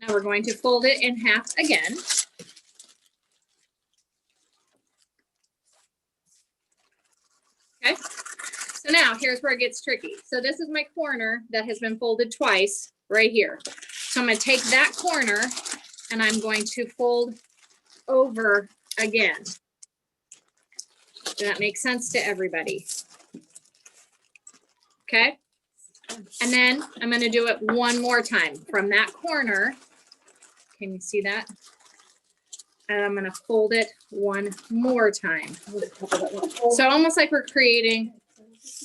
Now we're going to fold it in half again. here's where it gets tricky. So this is my corner that has been folded twice right here. So I'm gonna take that corner and I'm going to fold over again. Does that make sense to everybody? Okay. And then I'm gonna do it one more time from that corner. Can you see that? And I'm gonna fold it one more time. So almost like we're creating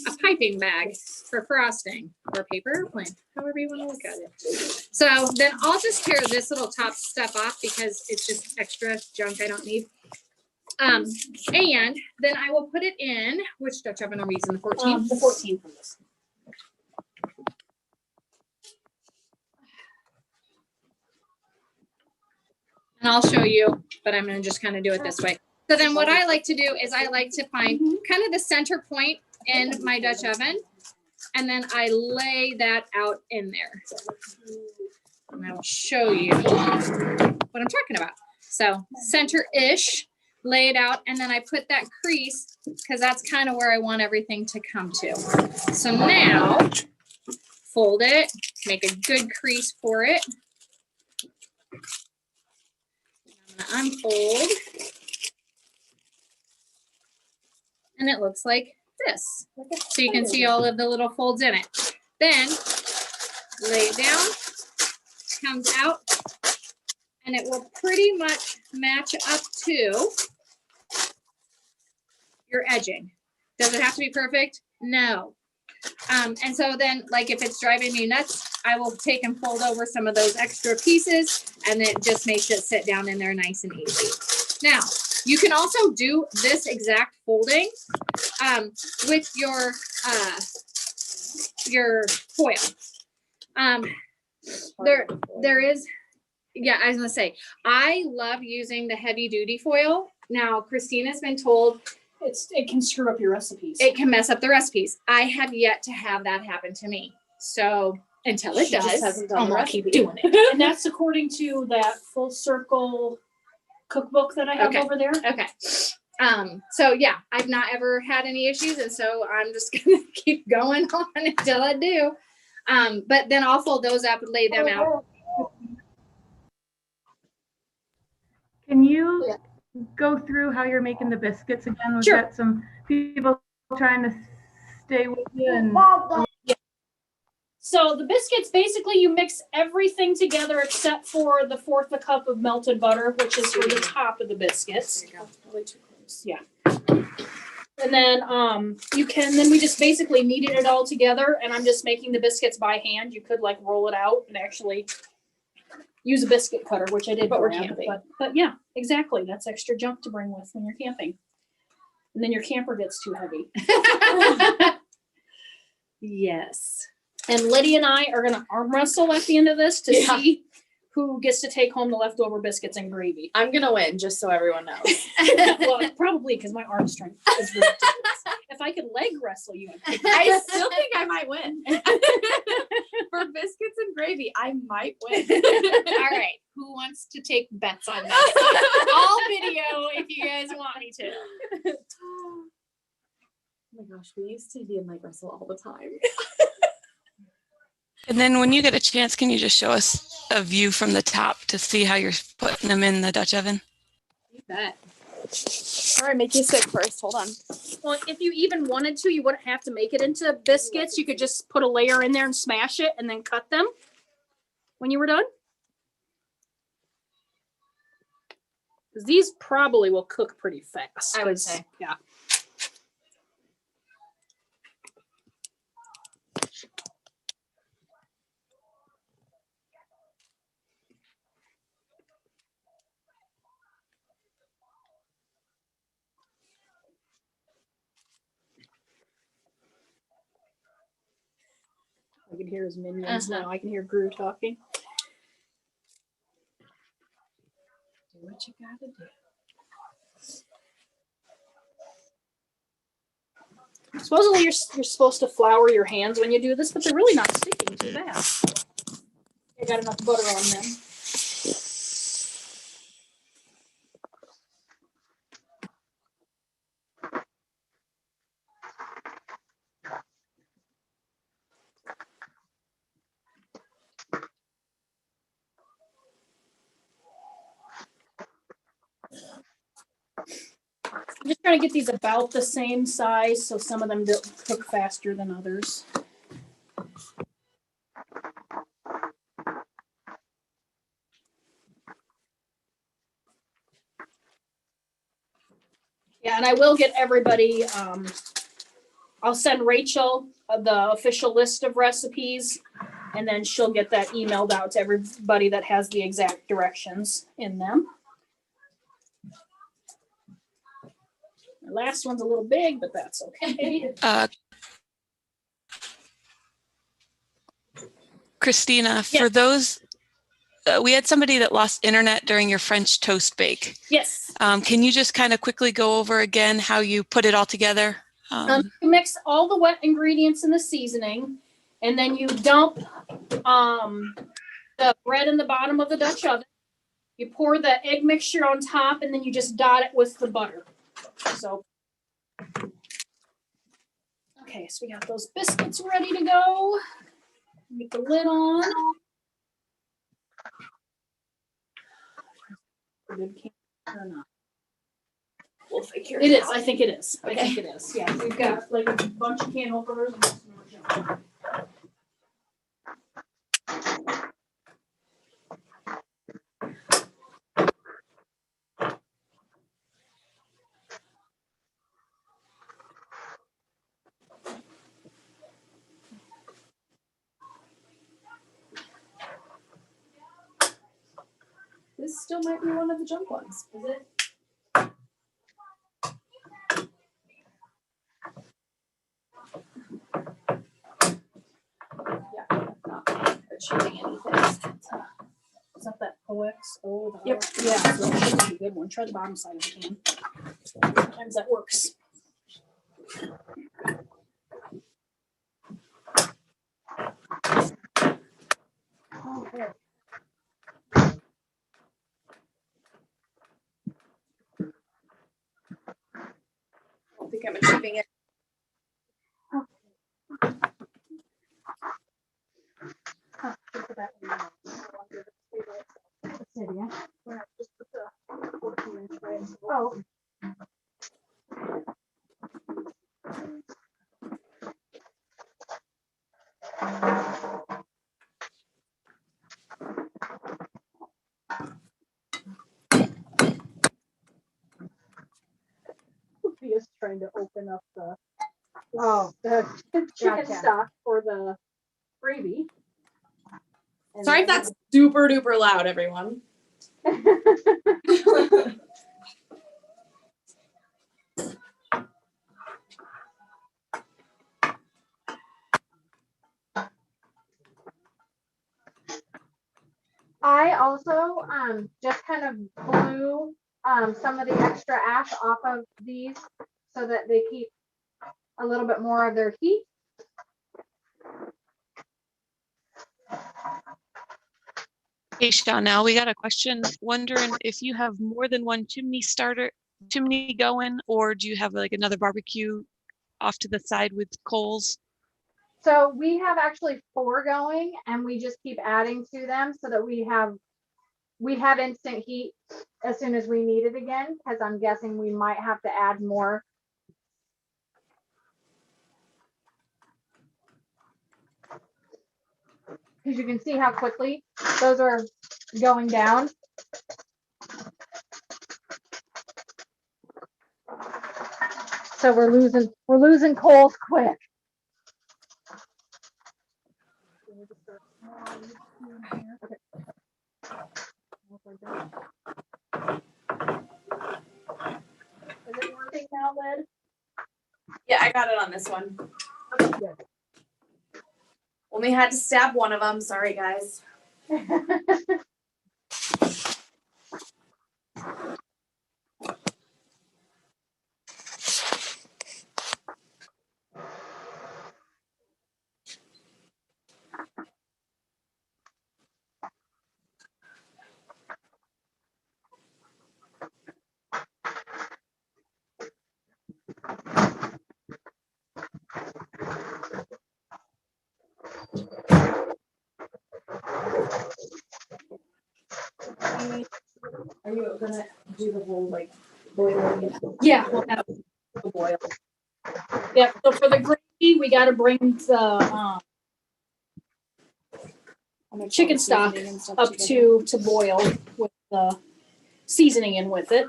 a piping bag for frosting or paper airplane, however you want to look at it. So then I'll just tear this little top stuff off because it's just extra junk I don't need. And then I will put it in, which Dutch oven are we using, the 14? The 14 from this. And I'll show you, but I'm gonna just kind of do it this way. So then what I like to do is I like to find kind of the center point in my Dutch oven. And then I lay that out in there. And I will show you what I'm talking about. So center-ish, lay it out, and then I put that crease because that's kind of where I want everything to come to. So now fold it, make a good crease for it. I'm gonna unfold. And it looks like this. So you can see all of the little folds in it. Then lay it down, comes out, and it will pretty much match up to your edging. Does it have to be perfect? No. And so then, like if it's driving me nuts, I will take and fold over some of those extra pieces, and it just makes it sit down in there nice and easy. Now, you can also do this exact folding with your foil. There is, yeah, I was gonna say, I love using the heavy duty foil. Now, Christina's been told It can screw up your recipes. it can mess up the recipes. I have yet to have that happen to me. So until it She just does, hasn't done I'm the gonna keep recipe. doing it. And that's according to that full circle cookbook that I have Okay. over there. Okay. So yeah, I've not ever had any issues, and so I'm just gonna keep going on until I do. But then I'll fold those up and lay them out. Can you Yeah. go through how you're making the biscuits again? We've Sure. got some people trying to stay with you and So the biscuits, basically you mix everything together except for the fourth a cup of melted butter, which is for the top of the biscuits. Yeah. And then then we just basically kneaded it all together, and I'm just making the biscuits by hand. You could like roll it out and actually use a biscuit cutter, which I did. But we're grab, camping. But yeah, exactly. That's extra junk to bring with when you're camping. And then your camper gets too heavy. Yes. And Lydia and I are gonna arm wrestle at the end of this to Yeah. see who gets to take home the leftover biscuits and gravy. I'm gonna win, just so everyone knows. Well, probably because my arm strength is ridiculous. If I could leg wrestle you, I'd pick I still think I might win. For biscuits and gravy, I might win. All right. Who wants to take bets on that? I'll video if you guys want me to. Oh my gosh, we used to be in leg wrestle all the time. And then when you get a chance, can you just show us a view from the top to see how you're putting them in the Dutch oven? You bet. All right, make you sick first. Hold on. Well, if you even wanted to, you wouldn't have to make it into biscuits. You could just put a layer in there and smash it and then cut them when you were done. 'Cause these probably will cook pretty fast. I would 'cause- say. Yeah. I can hear his minions now. I can hear Gru talking. Do what you gotta do. Supposedly you're supposed to flour your hands when you do this, but they're really not sticking too bad. I got enough butter on them. I'm just trying to get these about the same size, so some of them don't cook faster than others. Yeah, and I will get everybody, I'll send Rachel the official list of recipes, and then she'll get that emailed out to everybody that has the exact directions in them. The last one's a little big, but that's okay. Christina, Yeah. for those, we had somebody that lost internet during your French toast bake. Yes. Can you just kind of quickly go over again how you put it all together? You mix all the wet ingredients in the seasoning, and then you dump the bread in the bottom of the Dutch oven. You pour the egg mixture on top, and then you just dot it with the butter. So, okay, so we got those biscuits ready to go. Get the lid on. Or not. We'll figure It it is. out. I think it is. I Okay. think it is. Yeah, we've got like a bunch of can openers. And some more junk. This still might be one of the junk ones. Is it? Yeah, not achieving anything. Is that that OX? Oh, Yep. Yeah, so that should be a good one. Try the bottom side of the can. Sometimes that works. I don't think I'm achieving it. Oh. Sophia's trying to open up the The chicken Gotcha. stock for the gravy. And Sorry if then- that's super duper loud, everyone. I also just kind of blew some of the extra ash off of these so that they keep a little bit more of their heat. Hey, Chanel, we got a question wondering if you have more than one chimney going, or do you have like another barbecue off to the side with coals? So we have actually 4 going, and we just keep adding to them so that we have instant heat as soon as we need it again, because I'm guessing we might have to add more. Because you can see how quickly those are going down. So we're losing coals quick. Is it working now, Lid? Yeah, I got it on this one. Okay, good. Only had to stab one of them. Sorry, guys. Are you gonna do the whole like Yeah, we'll have to boil. Yep, so for the gravy, we gotta bring the chicken stock up to boil with the seasoning in with it.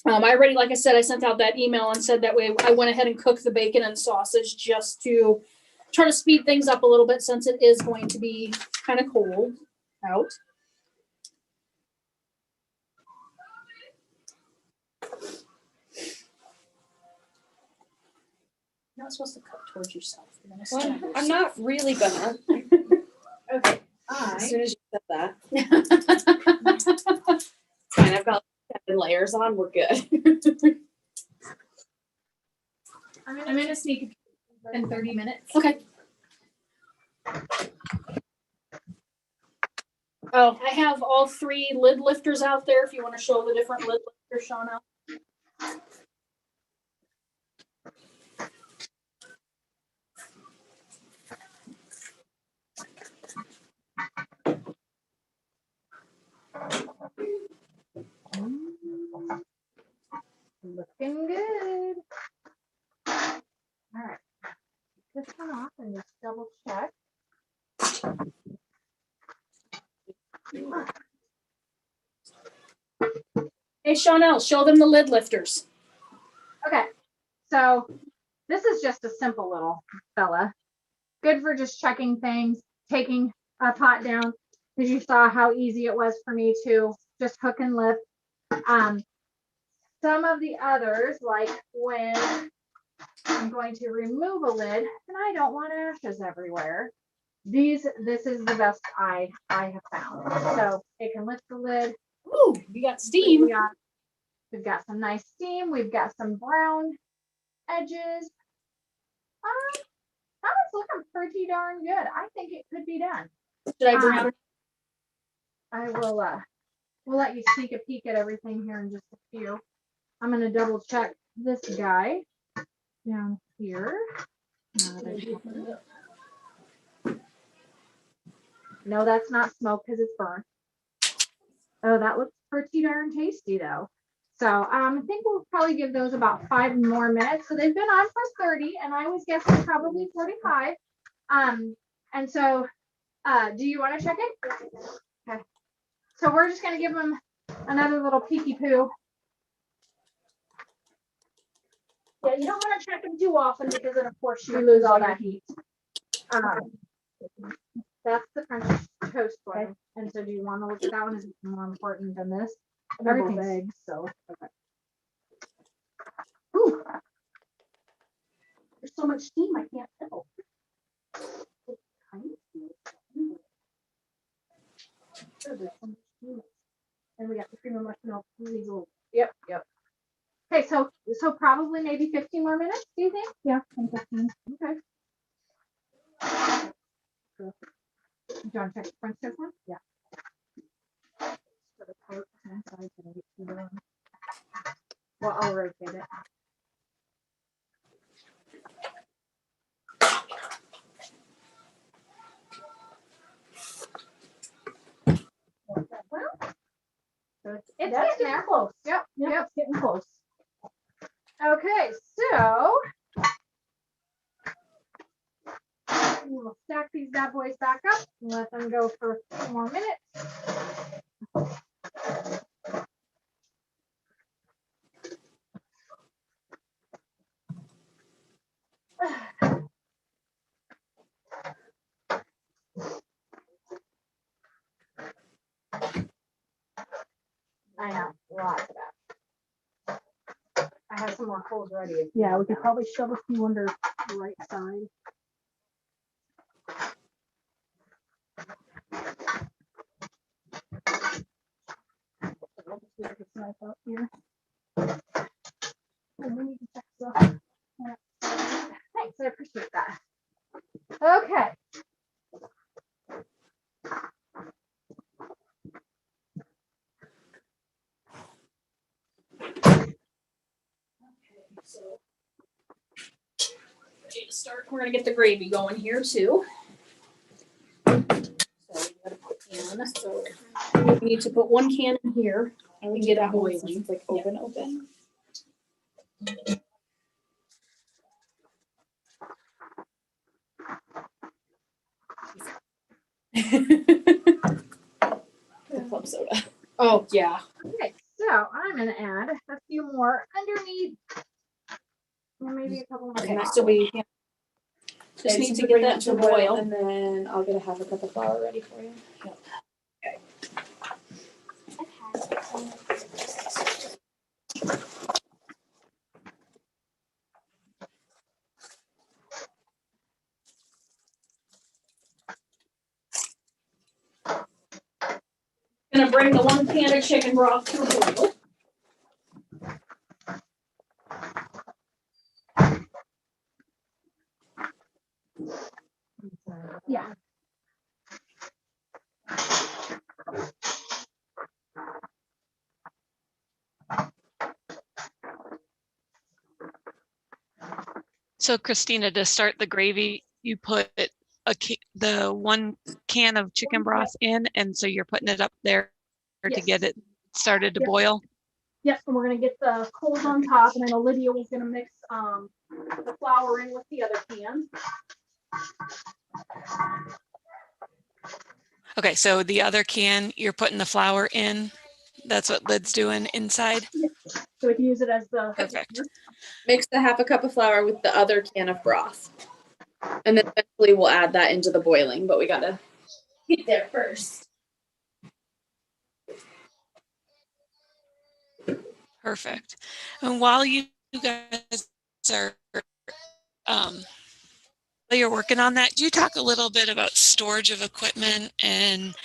I already, like I said, I sent out that email and said that way I went ahead and cooked the bacon and sausage just to try to speed things up a little bit since it is going to be kind of cold out. You're not supposed to cut towards yourself. You're gonna stab yourself. I'm not really gonna. okay. As soon as you said that. Fine, I've got 7 layers on. We're good. I'm gonna sneak a peek in 30 minutes. Okay. Oh, I have all 3 lid lifters out there if you want to show the different lid lifters, Shauna. Looking good. All right. This one off and just double check. Hey, Chanel, show them the lid lifters. Okay, so this is just a simple little fella. Good for just checking things, taking a pot down, because you saw how easy it was for me to just hook and lift. Some of the others, like when I'm going to remove a lid and I don't want ashes everywhere, this is the best I have found. So it can lift the lid. Ooh, you got steam. We've got some nice steam. We've got some brown edges. That is looking pretty darn good. I think it could be done. Should I bring out? I will, we'll let you sneak a peek at everything here in just a few. I'm going to double check this guy down here. No, that's not smoke because it's burnt. Oh, that looks pretty darn tasty though. So I think we'll probably give those about 5 more minutes. So they've been on for 30 and I was guessing probably 45. And so do you want to check it? Okay. So we're just going to give them another little peeky poo. Yeah, you don't want to check them too often because then of course you lose all that heat. That's the French toast one. Okay. And so do you want to look at that one? Is it more important than this? Everything's eggs, so okay. Ooh. There's so much steam I can't tell. And we got the cream of mushroom milk. Yep. Okay, so probably maybe 15 more minutes, do you think? Yeah, 15. Okay. Do you want to check the French toast one? Yeah. Well, I'll rotate it. It's getting close. Yep, it's getting close. Okay, so we'll stack these bad boys back up and let them go for 2 more minutes. I know, lots of that. I have some more holes ready. Yeah, we could probably shove a few under the right side. I'll just leave this knife up here. And then you can check the. Thanks, I appreciate that. Okay. So, ready to start. We're gonna get the gravy going here too. So we gotta put can. So we need to put 1 can in here I would And do get it that one since boiling. it's like Yeah. open. The club soda. Oh, yeah. Okay, so I'm gonna add a few more underneath. And maybe a couple more. Okay, so we Just need to bring get that to boil. and then I'll get a half a cup of flour ready for you. Gonna bring the 1 can of chicken broth to a boil. Yeah. So Christina, to start the gravy, you put the 1 can of chicken broth in, and so you're putting it up there to Yes. get it started to Yep. boil. Yep, and we're gonna get the coals on top, and then Olivia was gonna mix the flour in with the other can. Okay, so the other can, you're putting the flour in. That's what Lid's doing inside. So we can use it as the. Perfect. Mix the half a cup of flour with the other can of broth. And then eventually we'll add that into the boiling, but we gotta get there first. Perfect. And while you guys are while you're working on that, do you talk a little bit about storage of equipment and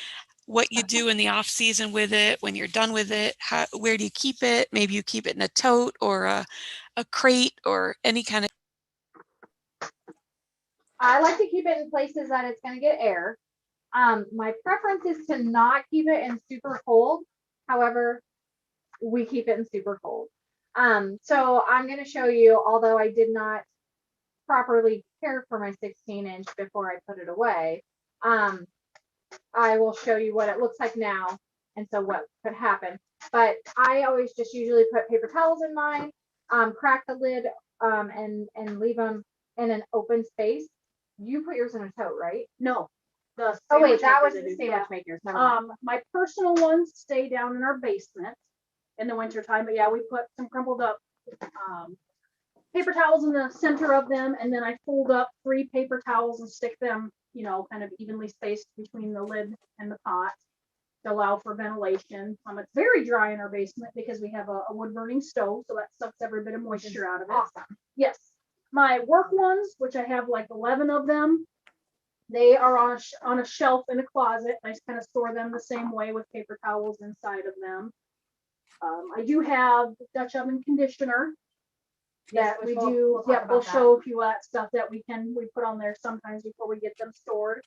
what you do in the off season with it when you're done with it? Where do you keep it? Maybe you keep it in a tote or a crate or any kind of. I like to keep it in places that it's gonna get air. My preference is to not keep it in super cold. However, we keep it in super cold. So I'm gonna show you, although I did not properly care for my 16-inch before I put it away, I will show you what it looks like now and so what could happen. But I always just usually put paper towels in mine, crack the lid, and leave them in an open space. You put yours in a tote, right? No. The Oh wait, sandwich that was makers the I do, sandwich makers. Never mind. My personal ones stay down in our basement in the winter time, but yeah, we put some crumpled up paper towels in the center of them, and then I fold up 3 paper towels and stick them, you know, kind of evenly spaced between the lid and the pot to allow for ventilation. It's very dry in our basement because we have a wood burning stove, so that sucks every bit of moisture out of it. Awesome. Yes. My work ones, which I have like 11 of them, they are on a shelf in a closet. I just kind of store them the same way with paper towels inside of them. I do have Dutch oven conditioner that we do. Yeah, we'll show a few of that stuff that we put on there sometimes before we get them stored.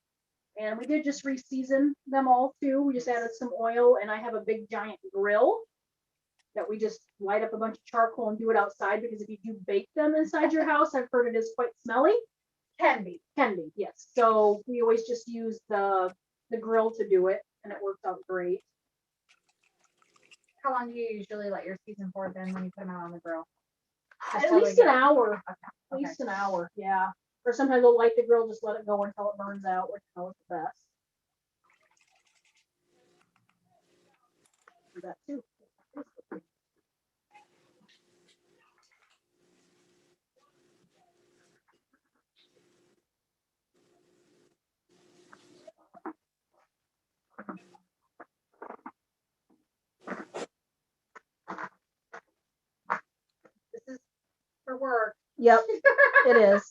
And we did just re-season them all too. We just added some oil, and I have a big giant grill that we just light up a bunch of charcoal and do it outside, because if you do bake them inside your house, I've heard it is quite smelly. Can be, yes. So we always just use the grill to do it, and it works out great. How long do you usually let your season for then when you put them out on the grill? Just At till they least an get- hour. At Okay. least an hour, yeah. Or sometimes I'll light the grill, just let it go until it burns out, which I know is the best. Do that too. This is for work. Yep, it is.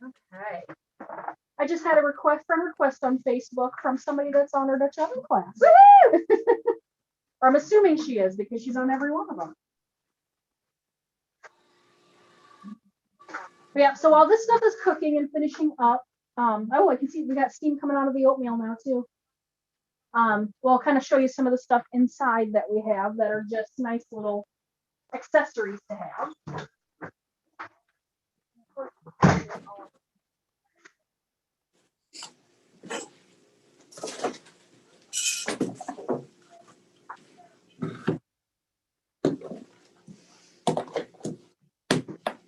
Okay. I just had a friend request on Facebook from somebody that's on her Dutch oven class. Or I'm assuming she is, because she's on every one of them. But yeah, so while this stuff is cooking and finishing up, oh, I can see we got steam coming out of the oatmeal now too. We'll kind of show you some of the stuff inside that we have that are just nice little accessories to have.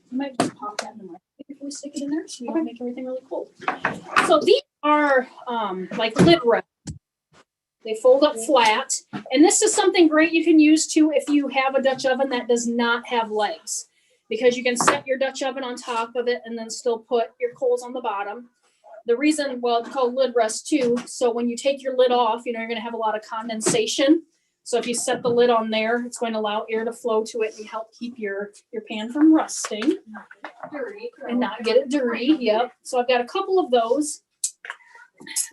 You might just pop that in the microwave before we stick it in there, so we don't make everything really cold. So these are like lid wraps. They fold up flat, and this is something great you can use too if you have a Dutch oven that does not have legs, because you can set your Dutch oven on top of it and then still put your coals on the bottom. The reason, well, it's called lid rest too. So when you take your lid off, you know, you're going to have a lot of condensation. So if you set the lid on there, it's going to allow air to flow to it and help keep your pan from rusting and not get it dirty. Yep. So I've got a couple of those.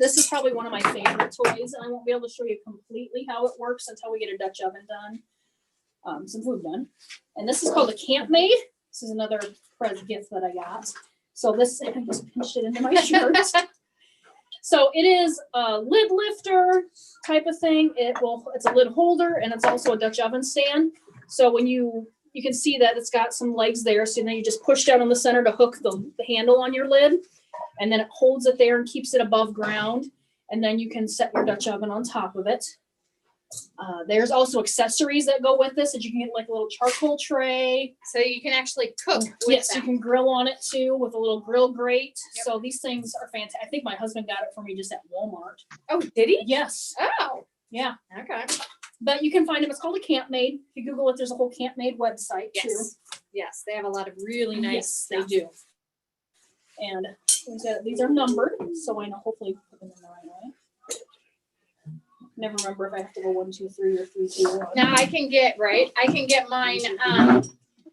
This is probably one of my favorite toys, and I won't be able to show you completely how it works until we get a Dutch oven done, some food done. And this is called a Camp Maid. This is another present gift that I got. So this, I just pinched it into my shirt. So it is a lid lifter type of thing. It's a lid holder, and it's also a Dutch oven stand. So when you can see that it's got some legs there. So then you just push down on the center to hook the handle on your lid, and then it holds it there and keeps it above ground. And then you can set your Dutch oven on top of it. There's also accessories that go with this, that you can get like a little charcoal tray. So you can actually cook with Yes, that. you can grill on it too with a little grill grate. Yep. So these things are fantastic. I think my husband got it for me just at Walmart. Oh, did he? Yes. Oh, Yeah. okay. But you can find them. It's called a Camp Maid. If you Google it, there's a whole Camp Maid website too. Yes. Yes, they have a lot of really nice Yes, stuff. they do. And these are numbered, so I know hopefully put them in the right way. Never remember if I have to go 1, 2, 3 or 3, 2, 1. Now I can get mine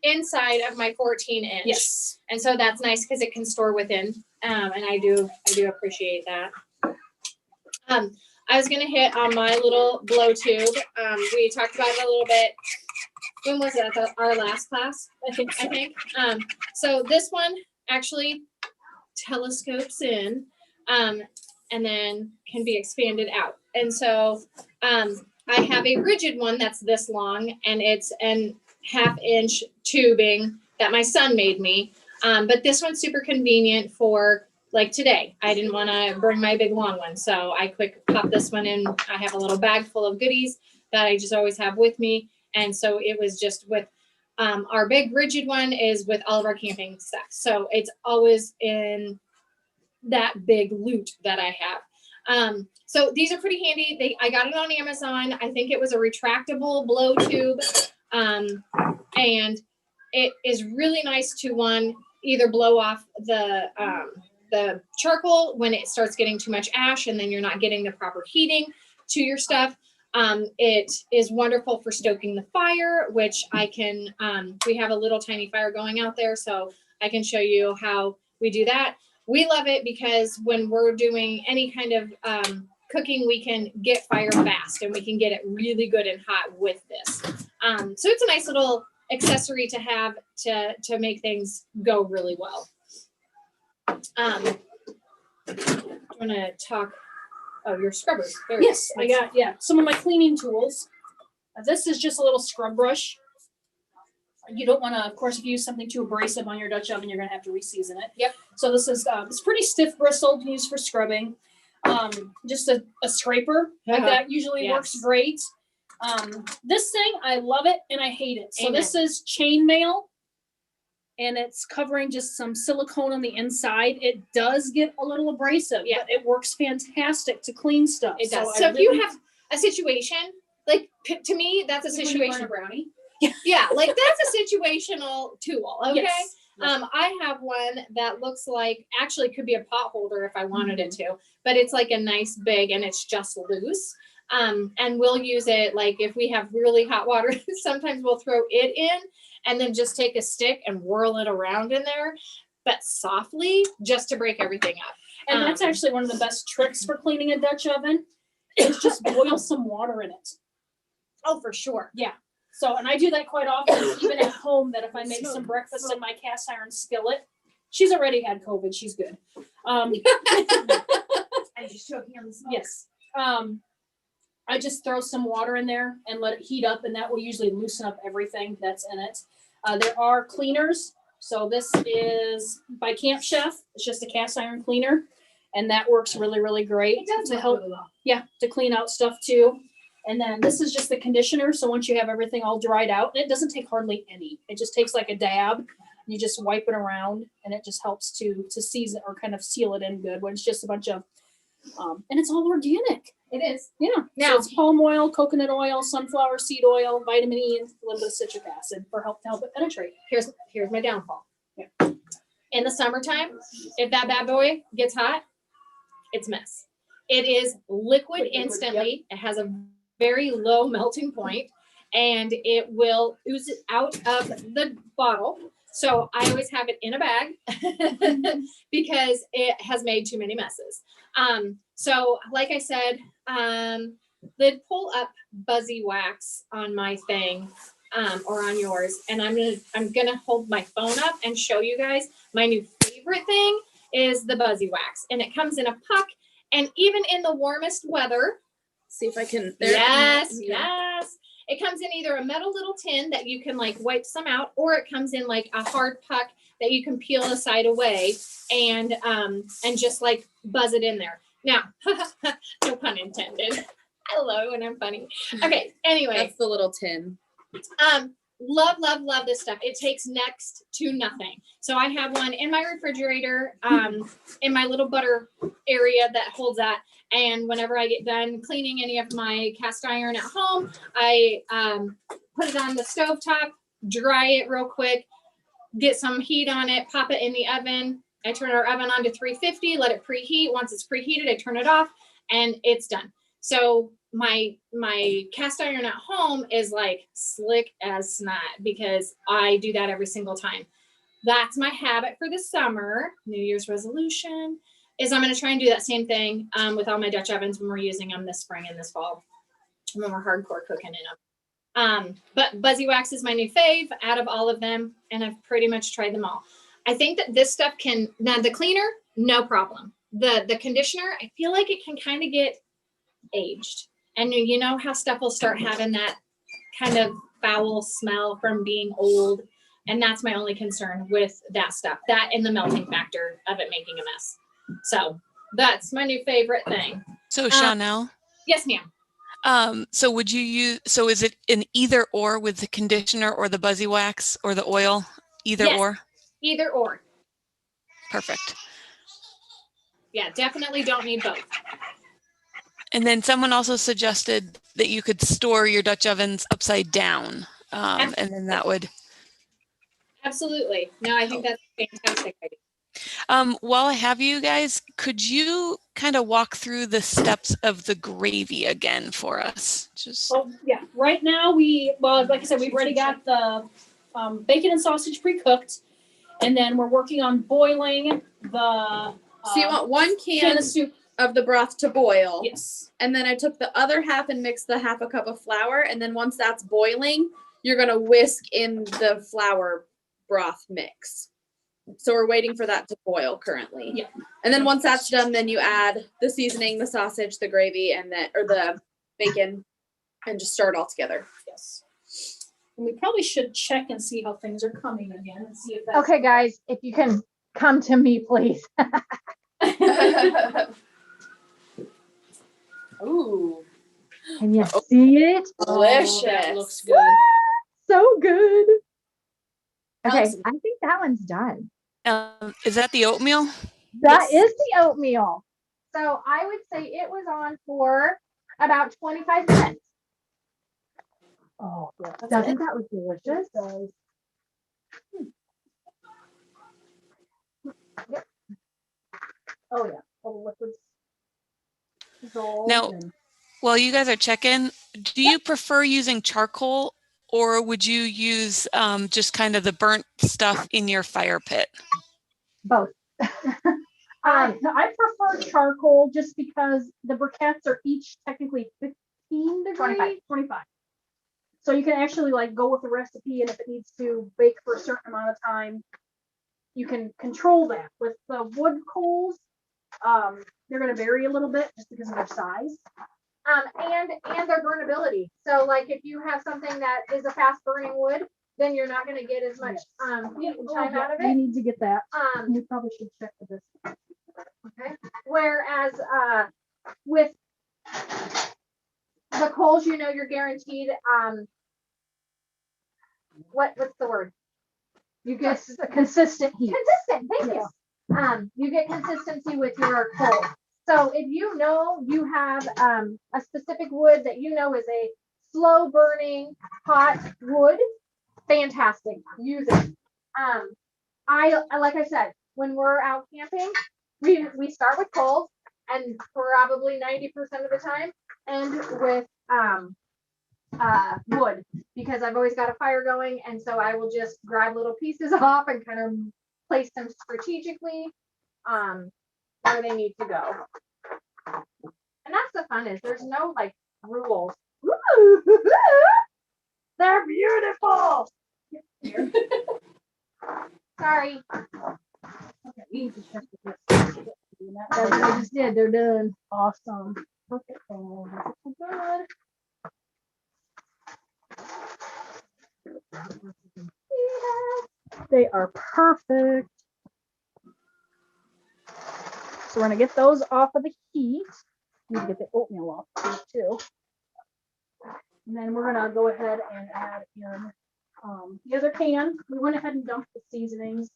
inside of my 14-inch. Yes. And so that's nice because it can store within. And I do appreciate that. I was gonna hit on my little blow tube. We talked about it a little bit. When was it? Our last class? I think so. So this one actually telescopes in, and then can be expanded out. And so I have a rigid one that's this long, and it's an 1/2-inch tubing that my son made me. But this one's super convenient for like today. I didn't want to bring my big long one, so I quick pop this one in. I have a little bag full of goodies that I just always have with me. And so it was just with our big rigid one is with all of our camping stuff. So it's always in that big loot that I have. So these are pretty handy. I got it on Amazon. I think it was a retractable blow tube. And it is really nice to either blow off the charcoal when it starts getting too much ash and then you're not getting the proper heating to your stuff. It is wonderful for stoking the fire, which I can, we have a little tiny fire going out there, so I can show you how we do that. We love it because when we're doing any kind of cooking, we can get fire fast and we can get it really good and hot with this. So it's a nice little accessory to have to make things go really well. I'm gonna talk. Oh, your scrubbers. Yes, I got some of my cleaning tools. This is just a little scrub brush. You don't want to, of course, if you use something too abrasive on your Dutch oven, you're going to have to reseason it. Yep. So this is it's pretty stiff bristled, used for scrubbing. Just a scraper like that usually works great. This thing, I love it and I hate it. So this is chainmail, and it's covering just some silicone on the inside. It does get a little abrasive, but it works fantastic to clean stuff. It does. So if you have a situation, like to me, that's a situation. Brownie. Yeah, like that's a situational tool. Okay. Yes. I have one that looks like actually could be a pot holder if I wanted it to, but it's like a nice big and it's just loose. And we'll use it like if we have really hot water, sometimes we'll throw it in and then just take a stick and whirl it around in there, but softly just to break everything up. And that's actually one of the best tricks for cleaning a Dutch oven is just boil some water in it. Oh, for sure. Yeah. So, and I do that quite often, even at home, that if I make some breakfast in my cast iron skillet, she's already had COVID. She's good. I'm just choking on the smoke. Yes. I just throw some water in there and let it heat up, and that will usually loosen up everything that's in it. There are cleaners. So this is by Camp Chef. It's just a cast iron cleaner, and that works really, really great to help. Yeah, to clean out stuff too. And then this is just the conditioner. So once you have everything all dried out, and it doesn't take hardly any. It just takes like a dab. You just wipe it around, and it just helps to season or kind of seal it in good when it's just a bunch of, and it's all organic. It is. Yeah. Now- So it's palm oil, coconut oil, sunflower seed oil, vitamin E, and a little bit of citric acid to help it penetrate. Here's my downfall. Yeah. In the summertime, if that bad boy gets hot, it's a mess. It is liquid instantly. It has a very low melting point, and it will ooze it out of the bottle. So I always have it in a bag because it has made too many messes. So like I said, they'd pull up Buzzy Wax on my thing, or on yours, and I'm gonna hold my phone up and show you guys my new favorite thing is the Buzzy Wax, and it comes in a puck, and even in the warmest weather. See if I can. Yes, Okay. yes. It comes in either a metal little tin that you can like wipe some out, or it comes in like a hard puck that you can peel the side away and just like buzz it in there. Now, no pun intended. I love it when I'm funny. Okay, anyway. That's the little tin. Love this stuff. It takes next to nothing. So I have one in my refrigerator, in my little butter area that holds that. And whenever I get done cleaning any of my cast iron at home, I put it on the stovetop, dry it real quick, get some heat on it, pop it in the oven. I turn our oven on to 350, let it preheat. Once it's preheated, I turn it off, and it's done. So my cast iron at home is like slick as snot because I do that every single time. That's my habit for the summer. New Year's resolution is I'm going to try and do that same thing with all my Dutch ovens when we're using them this spring and this fall when we're hardcore cooking in them. But Buzzy Wax is my new fave out of all of them, and I've pretty much tried them all. I think that this stuff can, now the cleaner, no problem. The conditioner, I feel like it can kind of get aged. And you know how stuff will start having that kind of foul smell from being old. And that's my only concern with that stuff. That and the melting factor of it making a mess. So that's my new favorite thing. So Chanel, Yes, ma'am. so would you use, so is it an either or with the conditioner or the Buzzy Wax or the oil? Either Yes. or? Either or. Perfect. Yeah, definitely don't need both. And then someone also suggested that you could store your Dutch ovens upside down. And then that would, Absolutely. No, I think that's a fantastic idea. while I have you guys, could you kind of walk through the steps of the gravy again for us? Just Oh, yeah. Right now, like I said, we've already got the bacon and sausage pre-cooked, and then we're working on boiling the So you want one can can of soup. of the broth to boil. Yes. And then I took the other half and mixed the half a cup of flour. And then once that's boiling, you're going to whisk in the flour broth mix. So we're waiting for that to boil currently. Yeah. And then once that's done, then you add the seasoning, the sausage, the gravy, and the bacon, and just stir it all together. Yes. And we probably should check and see how things are coming again and see if that's Okay, guys, if you can come to me, please. Ooh. Can you see it? Delicious. Oh, that looks good. So good. Okay, Alex- I think that one's done. is that the oatmeal? That Yes. is the oatmeal. So I would say it was on for about 25 minutes. Oh, doesn't that look delicious? Yep. Oh yeah, all the liquids. dissolved Now- and- While you guys are checking, do you prefer using charcoal or would you use just kind of the burnt stuff in your fire pit? both. I prefer charcoal just because the briquettes are each technically 15 degrees. 25. So you can actually like go with the recipe, and if it needs to bake for a certain amount of time, you can control that. With the wood coals, they're going to vary a little bit just because of their size. And their burnability. So like if you have something that is a fast burning wood, then you're not gonna get as much, heat and time out of We it. need to get that. We probably should check for this. Okay, whereas, with the coals, you know, you're guaranteed, what's the word? You get A consistent heat. consistent, thank you. You get consistency with your coal. So if you know you have a specific wood that you know is a slow burning hot wood, fantastic, use it. I like I said, when we're out camping, we start with coals and probably 90% of the time end with wood, because I've always got a fire going, and so I will just grab little pieces off and kind of place them strategically where they need to go. And that's the fun, is there's no like rules. Woo! They're beautiful. Sorry. Okay, we need to check with this. That's what I just did. They're done. Awesome. Perfect. Oh, that's so good. They are perfect. So we're gonna get those off of the heat. Need to get the oatmeal off too. And then we're gonna go ahead and add in the other pan. We went ahead and dumped the seasonings.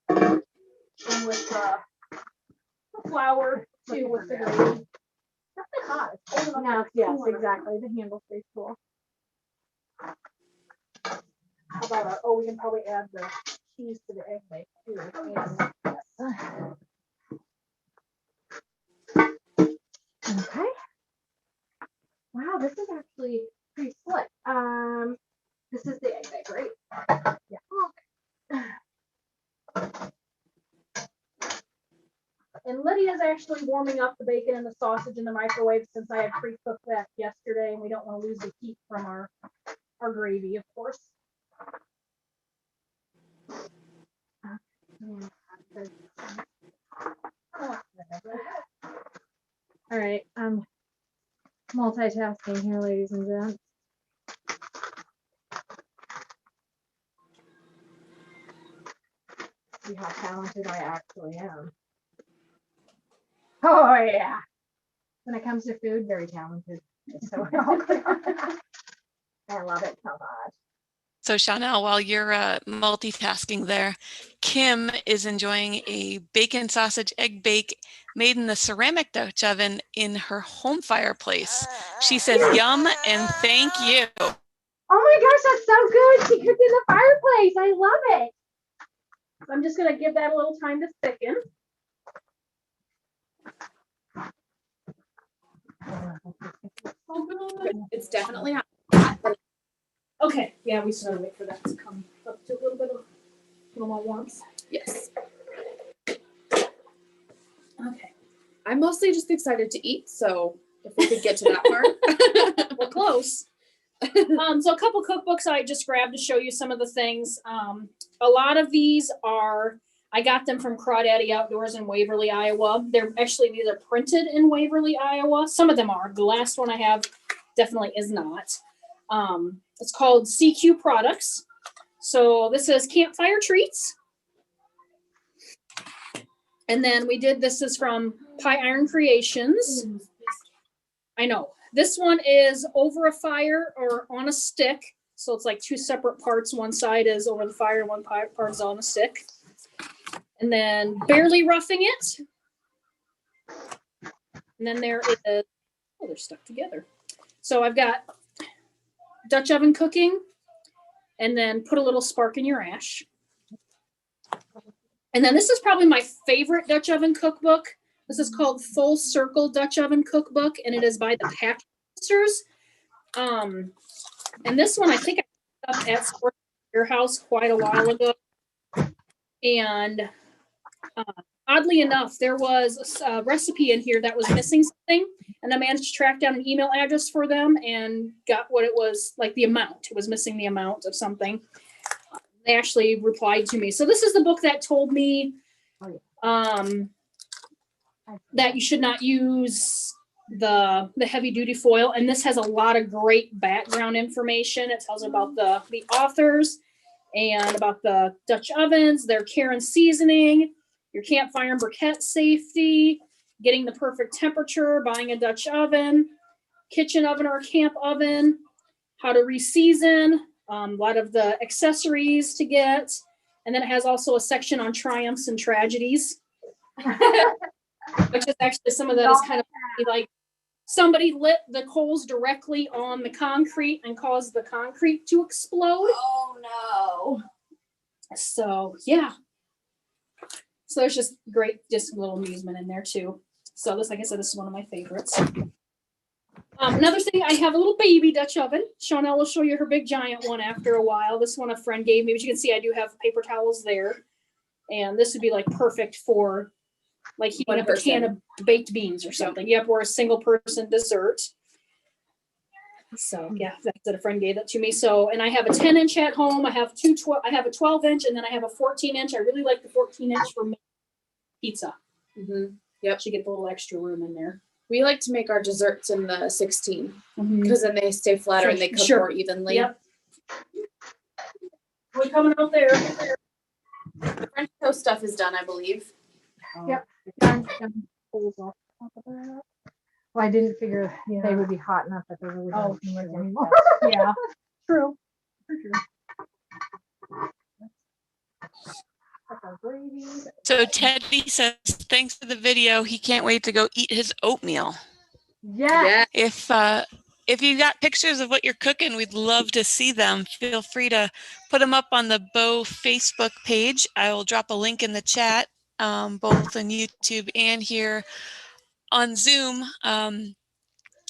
And with the flour too, with the gravy. That's not hot. It's cold enough. No, to yes, cool it. exactly. The handle stays cool. How about we can probably add the cheese to the egg bake too. Okay. Wow, this is actually pretty slick. This is the egg bake, right? Yeah. And Lydia's actually warming up the bacon and the sausage in the microwave, since I had pre-cooked that yesterday, and we don't want to lose the heat from our gravy, of course. All right, multitasking here, ladies and gents. See how talented I actually am. Oh yeah. When it comes to food, very talented. Just so we're all clear. I love it so much. So Chanel, while you're multitasking there, Kim is enjoying a bacon sausage egg bake made in the ceramic Dutch oven in her home fireplace. She said, "Yum and thank you." Oh my gosh, that's so good. She cooked in the fireplace. I love it. I'm just gonna give that a little time to thicken. It's definitely hot. Okay, yeah, we still gotta wait for that to come up to a little bit of more warmth. Yes. Okay, I'm mostly just excited to eat, so if we could get to that part. we're close. So a couple cookbooks I just grabbed to show you some of the things. A lot of these I got them from Crawdaddy Outdoors in Waverly, Iowa. These are printed in Waverly, Iowa. Some of them are. The last one I have definitely is not. It's called CQ Products. So this is Campfire Treats. And then this is from Pie Iron Creations. I know. This one is over a fire or on a stick. So it's like two separate parts. One side is over the fire, one part is on a stick. And then Barely Roughing It. And then there is, they're stuck together. So I've got Dutch oven cooking, and then Put a Little Spark in Your Ash. And then this is probably my favorite Dutch oven cookbook. This is called Full Circle Dutch Oven Cookbook, and it is by the Pack Sisters. And this one I think I picked up at Sports Warehouse quite a while ago. And oddly enough, there was a recipe in here that was missing something, and I managed to track down an email address for them and got what it was, like the amount. It was missing the amount of something. They actually replied to me. So this is the book that told me that you should not use the heavy duty foil, and this has a lot of great background information. It tells about the authors and about the Dutch ovens, their care and seasoning, your campfire and briquette safety, getting the perfect temperature, buying a Dutch oven, kitchen oven or a camp oven, how to reseason, a lot of the accessories to get. And then it has also a section on triumphs and tragedies, which is actually some of that is kind of like somebody lit the coals directly on the concrete and caused the concrete to explode. Oh no. So yeah. So there's just great, just a little amusement in there too. So this, like I said, this is one of my favorites. Another thing, I have a little baby Dutch oven. Shawnell will show you her big giant one after a while. This one a friend gave me, but you can see I do have paper towels there. And this would be like perfect for like heating One up a can of baked beans or something. Yep, or a single person dessert. So yeah, that's what a friend gave that to me. So, and I have a 10-inch at home. I have I have a 12-inch, and then I have a 14-inch. I really like the 14-inch for pizza. Mm-hmm. Yep. She get a little extra room in there. We like to make our desserts in the 16 because then they stay flatter and they cook Sure. more evenly. Yep. We coming out there. The French toast stuff is done, I believe. Yep. Done. Pulls off the top of that. Well, I didn't figure they would be hot enough that they really don't work anymore. Yeah. True. For sure. That's our gravy. So Teddy says, thanks for the video. He can't wait to go eat his oatmeal. Yeah. If you got pictures of what you're cooking, we'd love to see them. Feel free to put them up on the Bow Facebook page. I will drop a link in the chat, both on YouTube and here on Zoom.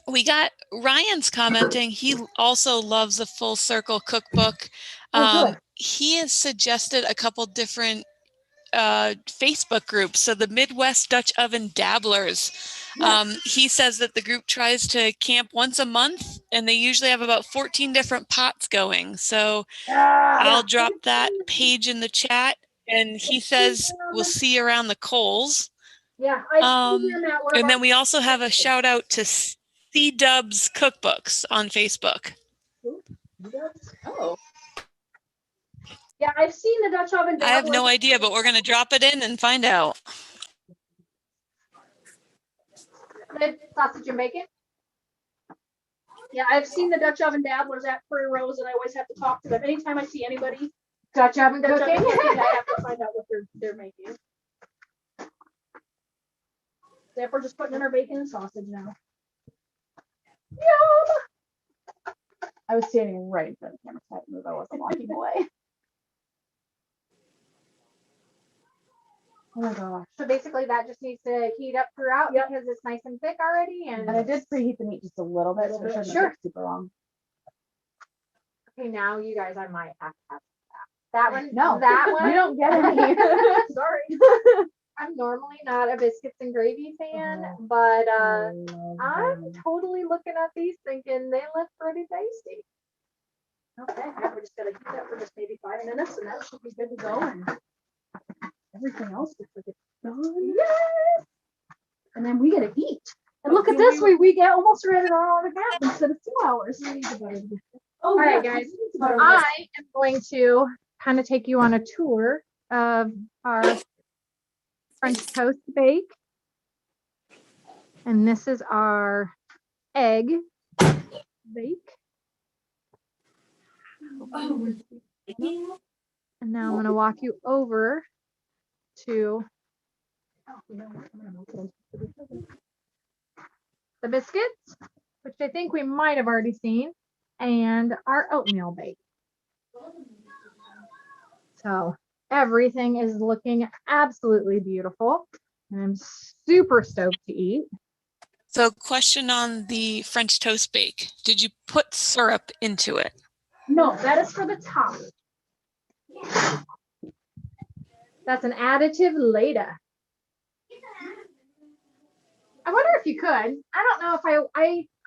We got Ryan's commenting. He also loves the Full Circle cookbook. He has suggested a couple different Facebook groups. So the Midwest Dutch Oven Dabblers. He says that the group tries to camp once a month, and they usually have about 14 different pots going. So I'll drop that page in the chat. And he says we'll see you around the coals. Yeah. And then we also have a shout out to C-Dubs Cookbooks on Facebook. Oh. Yeah, I've seen the Dutch oven. I have no idea, but we're going to drop it in and find out. Sausage and bacon. Yeah, I've seen the Dutch oven dabblers at Prairie Rose, and I always have to talk to them. Anytime I see anybody Dutch oven cooking, I have to find out what they're making. Yep, we're just putting in our bacon and sausage now. Yum! I was standing right in front of the camera, so I had to move. I wasn't walking away. Oh my gosh. So basically that just needs to heat up throughout because it's nice and thick already. And I did preheat the meat just a little bit, so it shouldn't Sure. take super long. Okay, now you guys, I might have to have that one. No, that one. You don't get any. Sorry. I'm normally not a biscuits and gravy fan, but I'm totally looking at these thinking they look pretty tasty. Okay, now we're just gonna heat that for just maybe 5 minutes and that should be good to go. And Everything else looks like it's done. yes! And then we get to eat. And look at this, we get almost ready an hour and a half instead of 2 hours. All right, guys. So I am going to kind of take you on a tour of our French toast bake. And this is our egg bake. And now I'm going to walk you over to the biscuits, which I think we might have already seen, and our oatmeal bake. So everything is looking absolutely beautiful, and I'm super stoked to eat. So question on the French toast bake. Did you put syrup into it? No, that is for the top. That's an additive later. I wonder if you could. I don't know if I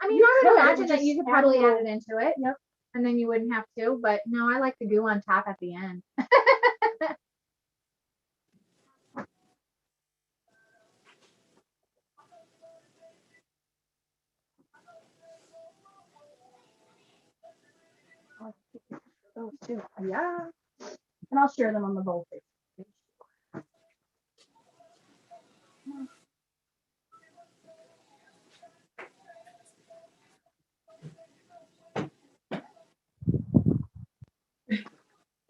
mean, I would imagine that you could probably add it into it. Yep. And then you wouldn't have to, but no, I like the goo on top at the end. Yeah. And I'll share them on the bowl page.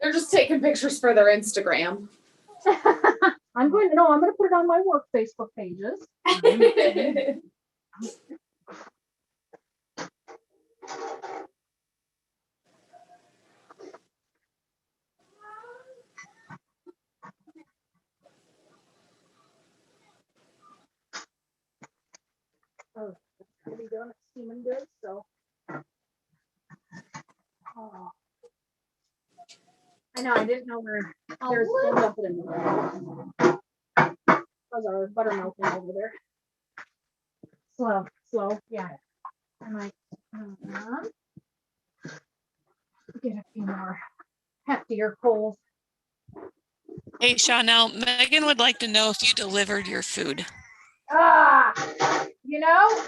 They're just taking pictures for their Instagram. I'm going to put it on my work Facebook pages. Oh, it's gonna be done. It's steaming good, so. Oh. I know, I didn't know where there's a little bit in the Those are buttermilk over there. Slow, yeah. I might get a few more heftier coals. Hey, Chanel, Megan would like to know if you delivered your food. You know,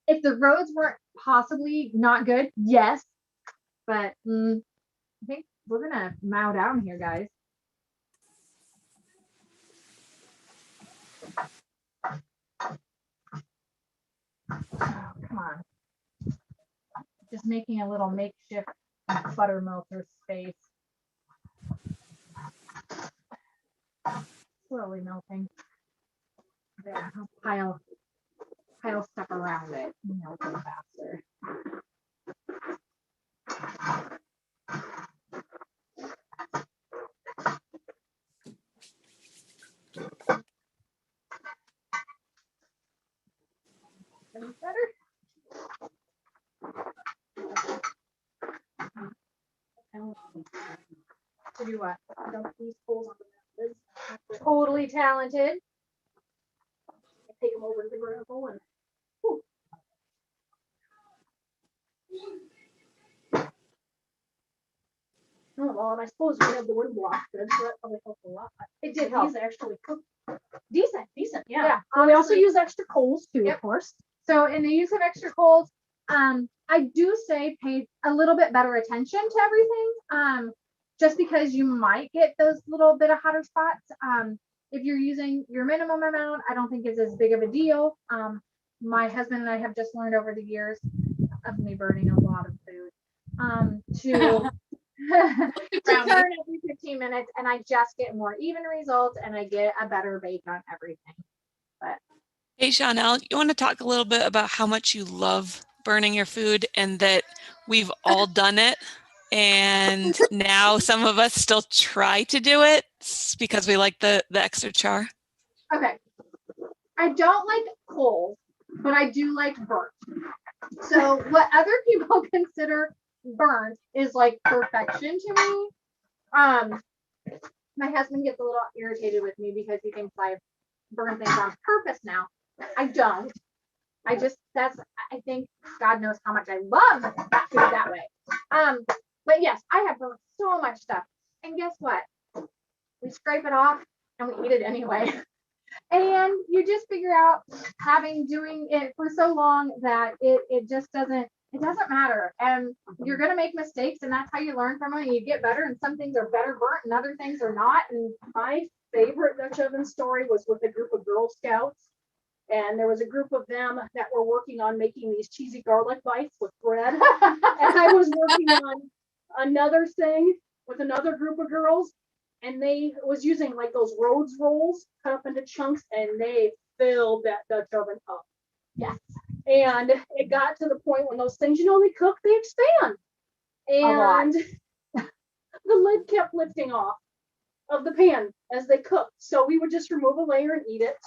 if the roads weren't possibly not good, yes. But I think we're gonna mow down here, guys. Oh, come on. Just making a little makeshift butter melter space. Slowly melting. There, I'll pile stuff around it. Melt it faster. Any better? To do what? Dump these coals on the methods. Totally talented. Take them over to the gravel and. Whew. Oh, well, and I suppose we have the wood block good, so that probably helped a lot. It did help. These actually cook decent, yeah. So we also use extra coals too, of course. So in the use of extra coals, I do say pay a little bit better attention to everything. Just because you might get those little bit of hotter spots. If you're using your minimum amount, I don't think it's as big of a deal. My husband and I have just learned over the years of me burning a lot of food to turn every 15 minutes, and I just get more even results and I get a better bake on everything. But hey, Chanel, you want to talk a little bit about how much you love burning your food and that we've all done it, and now some of us still try to do it because we like the extra char? Okay, I don't like coals, but I do like burnt. So what other people consider burnt is like perfection to me. My husband gets a little irritated with me because he thinks I burn things on purpose now. I don't. I think God knows how much I love that food that way. But yes, I have burnt so much stuff. And guess what? We scrape it off and we eat it anyway. And you just figure out, doing it for so long, that it just doesn't matter. And you're gonna make mistakes, and that's how you learn from them and you get better. And some things are better burnt and other things are not. And My favorite Dutch oven story was with a group of Girl Scouts. And there was a group of them that were working on making these cheesy garlic bites with bread. And I was working on another thing with another group of girls. And they was using like those Rhodes rolls cut up into chunks, and they filled that Dutch oven up. yes. And it got to the point when those things, they cook, they expand. lot. And the lid kept lifting off of the pan as they cooked. So we would just remove a layer and eat it.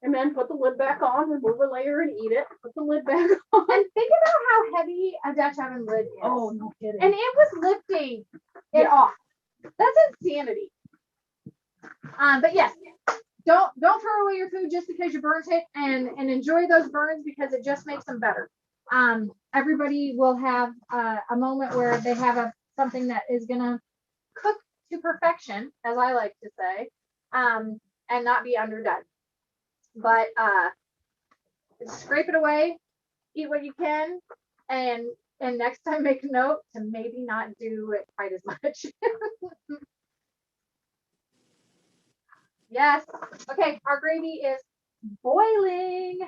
And then put the lid back on, remove a layer and eat it, put the lid back on. And think about how heavy a Dutch oven lid is. Oh, no kidding. And it was lifting it off. That's insanity. But yes, don't throw away your food just because you burnt it, and enjoy those burns because it just makes them better. Everybody will have a moment where they have something that is gonna cook to perfection, as I like to say, and not be underdone. But scrape it away, eat what you can, and And next time make a note to maybe not do it quite as much. Yes. Okay, our gravy is boiling.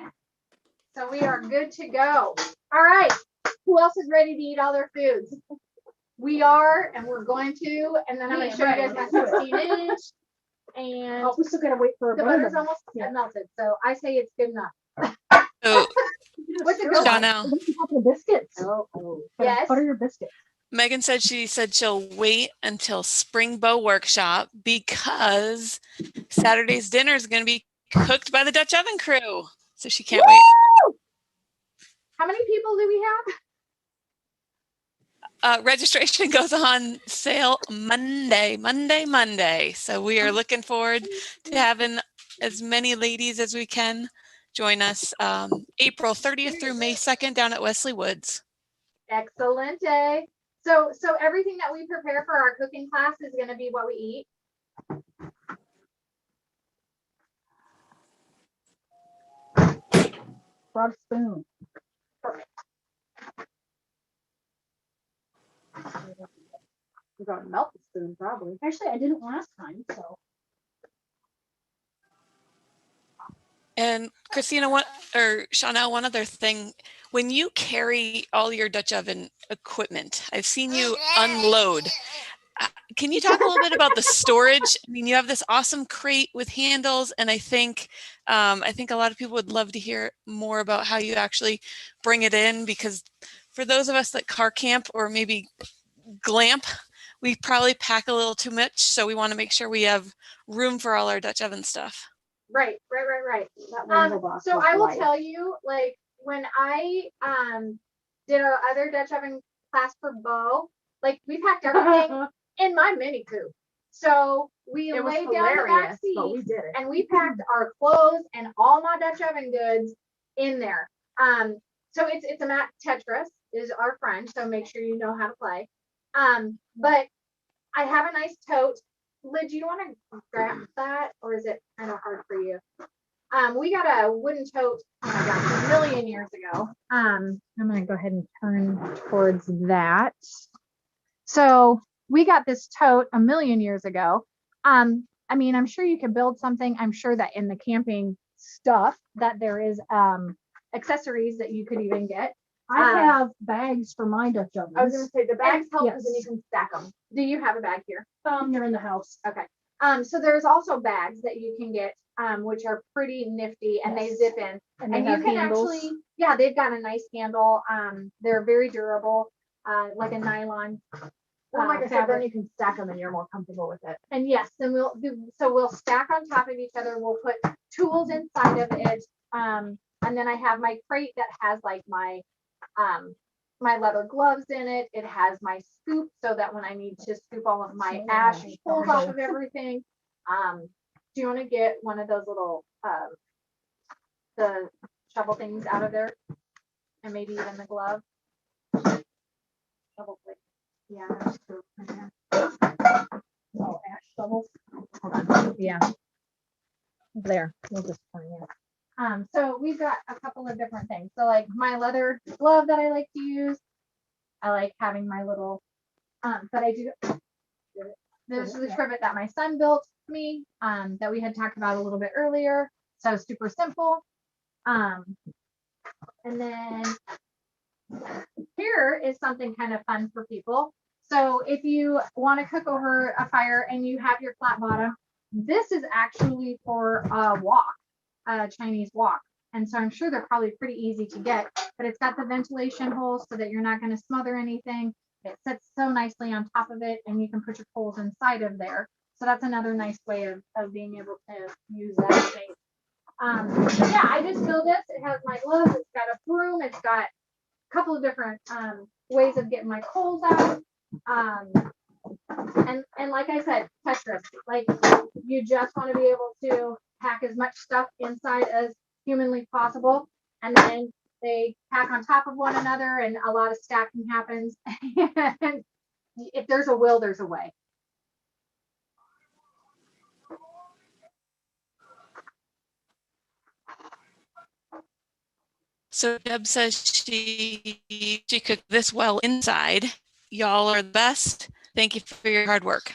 So we are good to go. All right. Who else is ready to eat all their foods? We are, and we're going to, and then I'm going to show you guys my 16-inch. And Oh, we still gotta wait for a the butter. butter's almost melted, so I say it's good enough. So What's it go on? Chanel, What about the biscuits? Oh, Yes. Butter yes. your biscuits. Megan said she'll wait until Spring Bow Workshop because Saturday's dinner is going to be cooked by the Dutch Oven crew. So she can't wait. How many people do we have? Registration goes on sale Monday. So we are looking forward to having as many ladies as we can join us April 30th through May 2nd down at Wesley Woods. Excellent day. So everything that we prepare for our cooking class is going to be what we eat. Brought a spoon. Perfect. We're going to melt the spoon probably. Actually, I didn't last time, so. And Christina, Chanel, one other thing, when you carry all your Dutch oven equipment, I've seen you unload. Can you talk a little bit about the storage? I mean, you have this awesome crate with handles, and I think a lot of people would love to hear more about how you actually bring it in, because for those of us that car camp or maybe glamp, we probably pack a little too much. So we want to make sure we have room for all our Dutch oven stuff. Right. That window box So was I will light. tell you, like when I did our other Dutch oven class for Bo, like we packed everything in my mini coupe. So we It was laid down the back hilarious, but we seat did it. and we packed our clothes and all my Dutch oven goods in there. So it's a Matt Tetris is our friend, so make sure you know how to play. But I have a nice tote. Lid, do you want to grab that, or is it kind of hard for you? We got a wooden tote, oh my gosh, a million years ago. I'm gonna go ahead and turn towards that. So we got this tote a million years ago. I mean, I'm sure you could build something. I'm sure that in the camping stuff that there is accessories that you could even get. I have bags for my Dutch ovens. I was gonna say the bags help because then you Yes. can stack them. Do you have a bag here? They're in the house. Okay. So there's also bags that you can get, which are pretty nifty and they Yes. zip in. And they And you have can handles. actually, yeah, they've got a nice handle. They're very durable, like a nylon. Well, like I said, then fabric. you can stack them and you're more comfortable with it. And yes, then we'll stack on top of each other. We'll put tools inside of it. And then I have my crate that has like my leather gloves in it. It has my scoop so that when I need to scoop all of my ash and coals off of everything. Do you want to get one of those little the shovel things out of there? And maybe even the glove. Shovel blade. Yeah. there's two in there. Oh, ash shovels. Yeah. There, we'll just point it. So we've got a couple of different things. So like my leather glove that I like to use. I like having my little, but I do. This is the trivet that my son built me, that we had talked about a little bit earlier. So super simple. And then here is something kind of fun for people. So if you want to cook over a fire and you have your flat bottom, this is actually for a wok, a Chinese wok. And so I'm sure they're probably pretty easy to get, but it's got the ventilation holes so that you're not going to smother anything. It sits so nicely on top of it and you can put your coals inside of there. So that's another nice way of being able to use that space. Yeah, I just built this. It has my gloves. It's got a broom. It's got a couple of different ways of getting my coals out. And like I said, Tetris, like you just want to be able to pack as much stuff inside as humanly possible. And then they pack on top of one another and a lot of stacking happens. And if there's a will, there's a way. So Deb says she cooked this well inside. Y'all are the best. Thank you for your hard work.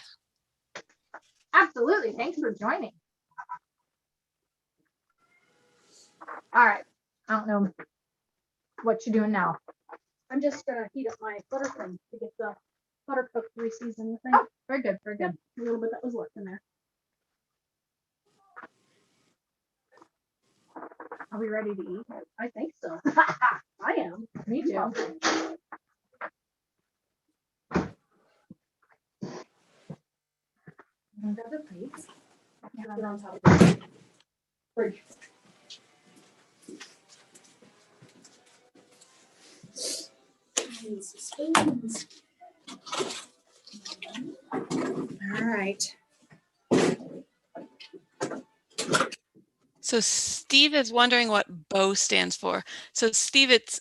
Absolutely. Thanks for joining. All right. I don't know what you're doing now. I'm just gonna heat up my butter thing to get the butter cooked re-seasoned thing. Oh, very good. Very good. A little bit that was left in there. Are we ready to eat? I think so. I am. Me too. Grab the plates. Get it on top of the fridge. Spoons. All right. So Steve is wondering what BOW stands for. So Steve, it's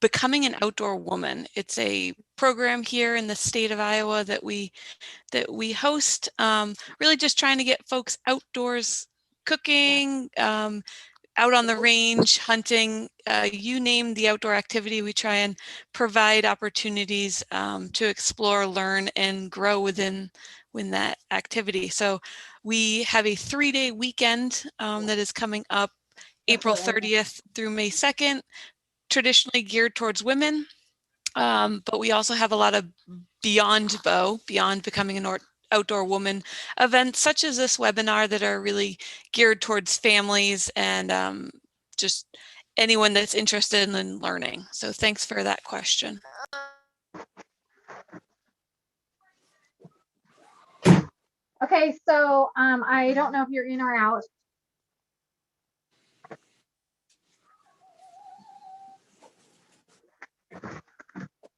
Becoming an Outdoor Woman. It's a program here in the state of Iowa that we host. Really just trying to get folks outdoors cooking, out on the range, hunting, you name the outdoor activity. We try and provide opportunities to explore, learn, and grow within that activity. So we have a 3-day weekend that is coming up April 30th through May 2nd, traditionally geared towards women. But we also have a lot of beyond BOW, beyond becoming an outdoor woman events such as this webinar that are really geared towards families and just anyone that's interested in learning. So thanks for that question. Okay, so I don't know if you're in or out.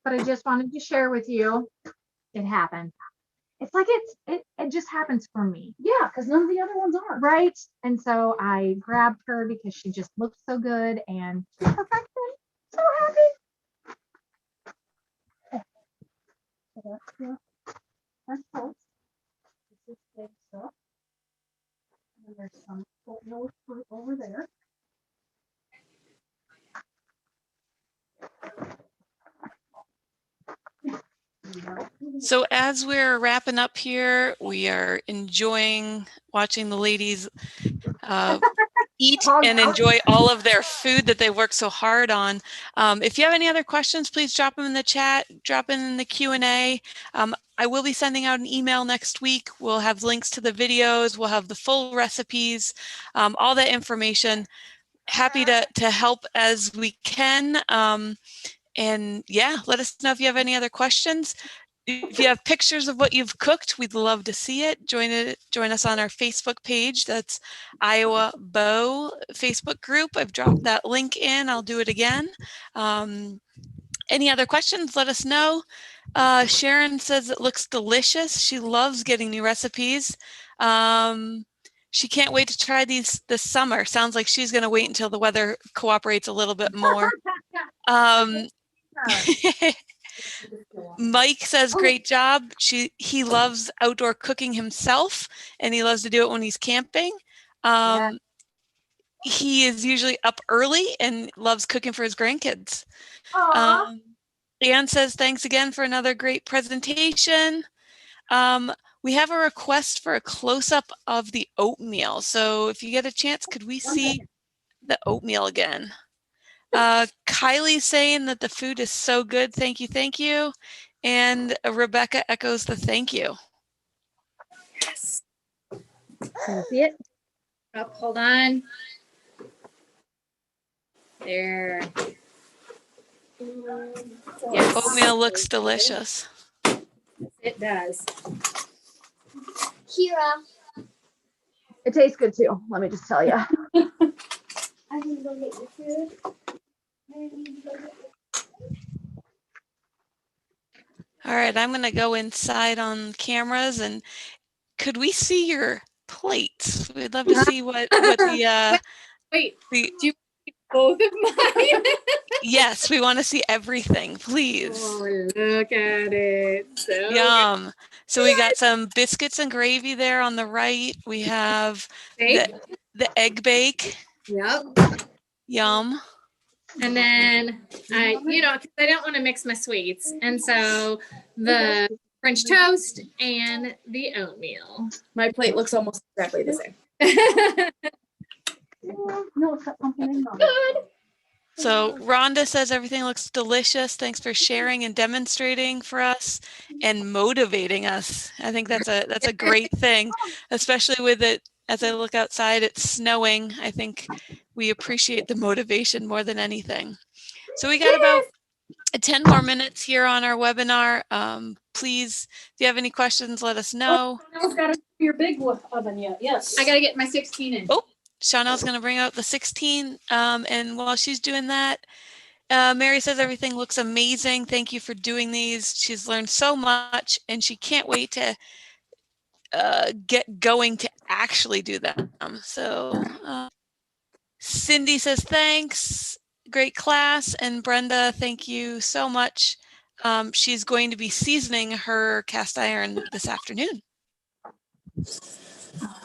But I just wanted to share with you, it happened. It's like it just happens for me. Yeah, because none of the other ones are. Right? And so I grabbed her because she just looked so good and perfection. So happy. Okay. So that's your first post. This is big stuff. And there's some oatmeal fruit over there. So as we're wrapping up here, we are enjoying watching the ladies eat and enjoy all of their food that they work so hard on. If you have any other questions, please drop them in the chat, drop them in the Q&A. I will be sending out an email next week. We'll have links to the videos. We'll have the full recipes, all that information. Happy to help as we can. And yeah, let us know if you have any other questions. If you have pictures of what you've cooked, we'd love to see it. Join us on our Facebook page. That's Iowa BOW Facebook group. I've dropped that link in. I'll do it again. Any other questions, let us know. Sharon says it looks delicious. She loves getting new recipes. She can't wait to try these this summer. Sounds like she's going to wait until the weather cooperates a little bit more. Mike says, great job. He loves outdoor cooking himself, and he loves to do it when he's camping. He is usually up early and loves cooking for his grandkids. Leanne says, thanks again for another great presentation. We have a request for a close-up of the oatmeal. So if you get a chance, could we see the oatmeal again? Kylie's saying that the food is so good. Thank you. Thank you. And Rebecca echoes the thank you. Yes. Can you see it? Oh, hold on. There. Yes. Oatmeal looks delicious. It does. Kira. It tastes good too. Let me just tell you. I can go get your food. All right, I'm going to go inside on cameras, and could we see your plates? We'd love to see what the Wait, the, do you want both of mine? yes, we want to see everything, please. Oh, look at it. So Yum. So we got some biscuits and gravy there on the right. We have good. the egg bake. Yep. Yum. And then you know, 'cause I don't want to mix my sweets. And so the French toast and the oatmeal. My plate looks almost exactly the same. No, it's got pumpkin egg on it. Good. So Rhonda says everything looks delicious. Thanks for sharing and demonstrating for us and motivating us. I think that's a great thing, especially with it as I look outside, it's snowing. I think we appreciate the motivation more than anything. So we got about 10 more minutes here on our webinar. Please, if you have any questions, let us know. I've got your big oven yet. Yes. I gotta get my 16 in. Oh, Chanel's going to bring out the 16. And while she's doing that, Mary says everything looks amazing. Thank you for doing these. She's learned so much and she can't wait to get going to actually do them. So Cindy says, thanks. Great class. And Brenda, thank you so much. She's going to be seasoning her cast iron this afternoon.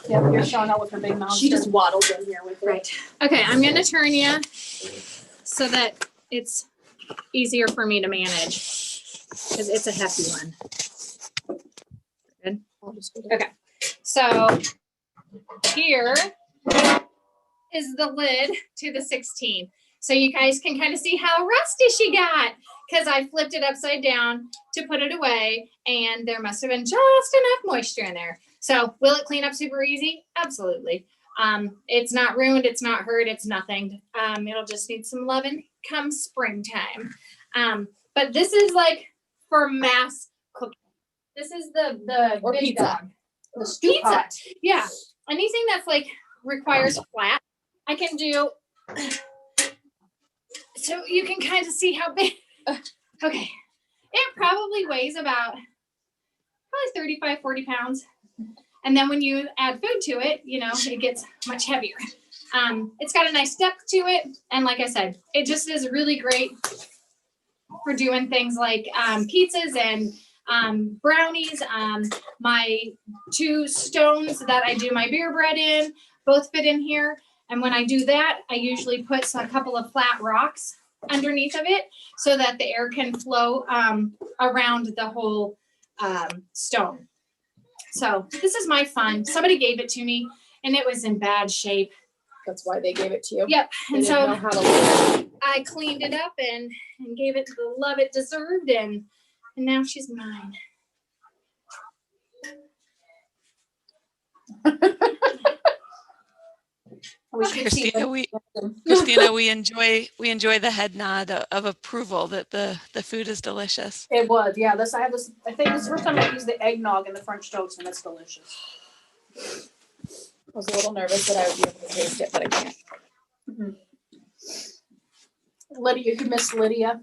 Yeah, here's Shauna with her big mouth. She just waddled in here with it. Right. Okay, I'm gonna turn you so that it's easier for me to manage because it's a hefty one. Good. Okay, so here is the lid to the 16. So you guys can kind of see how rusty she got because I flipped it upside down to put it away and there must have been just enough moisture in there. So will it clean up super easy? Absolutely. It's not ruined, it's not hurt, it's nothing. It'll just need some loving come springtime. But this is like for mass cooking. This is the Or big pizza. dog. The stew Pizza. pot. Yeah. Anything that's like requires flat, I can do. So you can kind of see how big. Okay. It probably weighs about 35, 40 pounds. And then when you add food to it, you know, it gets much heavier. It's got a nice depth to it. And like I said, it just is really great for doing things like pizzas and brownies. My 2 stones that I do my beer bread in both fit in here. And when I do that, I usually put a couple of flat rocks underneath of it so that the air can flow around the whole stone. So this is my fun. Somebody gave it to me and it was in bad shape. That's why they gave it to you. Yep. They And didn't know so how to live it. I cleaned it up and gave it the love it deserved. And now she's mine. We should see Christina, we enjoy the head nod of approval that the food is delicious. It was, yeah. I think this is the first time I used the eggnog in the French toast, and it's delicious. I was a little nervous that I would be able to taste it, but I can't. Lydia, you missed Lydia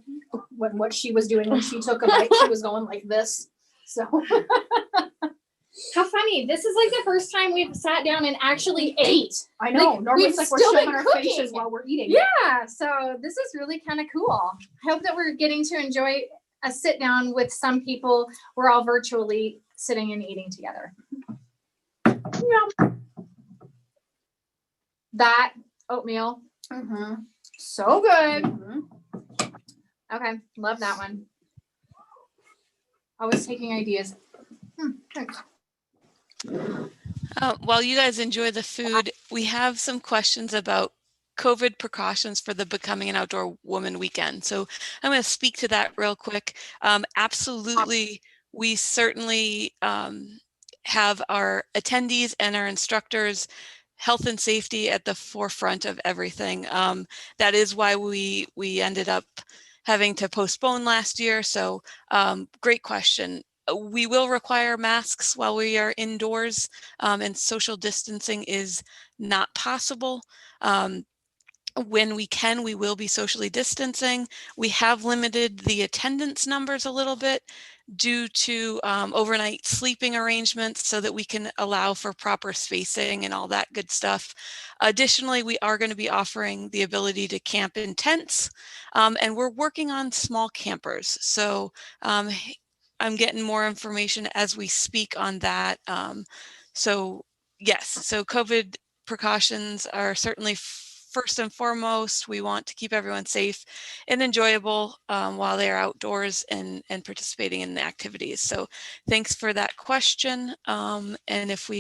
when what she was doing when she took a bite. She was going like this. So How funny. This is like the first time we've sat down and actually ate. I know. Like, Normally we've it's like we're still showing been our cooking. faces while we're eating. Yeah. So this is really kind of cool. I hope that we're getting to enjoy a sit down with some people. We're all virtually sitting and eating together. That oatmeal. Mm-hmm. So good. Mm-hmm. Okay. Love that one. Always taking ideas. Thanks. While you guys enjoy the food, we have some questions about COVID precautions for the Becoming an Outdoor Woman weekend. So I'm going to speak to that real quick. Absolutely, we certainly have our attendees and our instructors' health and safety at the forefront of everything. That is why we ended up having to postpone last year. So great question. We will require masks while we are indoors, and social distancing is not possible. When we can, we will be socially distancing. We have limited the attendance numbers a little bit due to overnight sleeping arrangements so that we can allow for proper spacing and all that good stuff. Additionally, we are going to be offering the ability to camp in tents, and we're working on small campers. So I'm getting more information as we speak on that. So yes, so COVID precautions are certainly first and foremost, we want to keep everyone safe and enjoyable while they are outdoors and participating in the activities. So thanks for that question. And if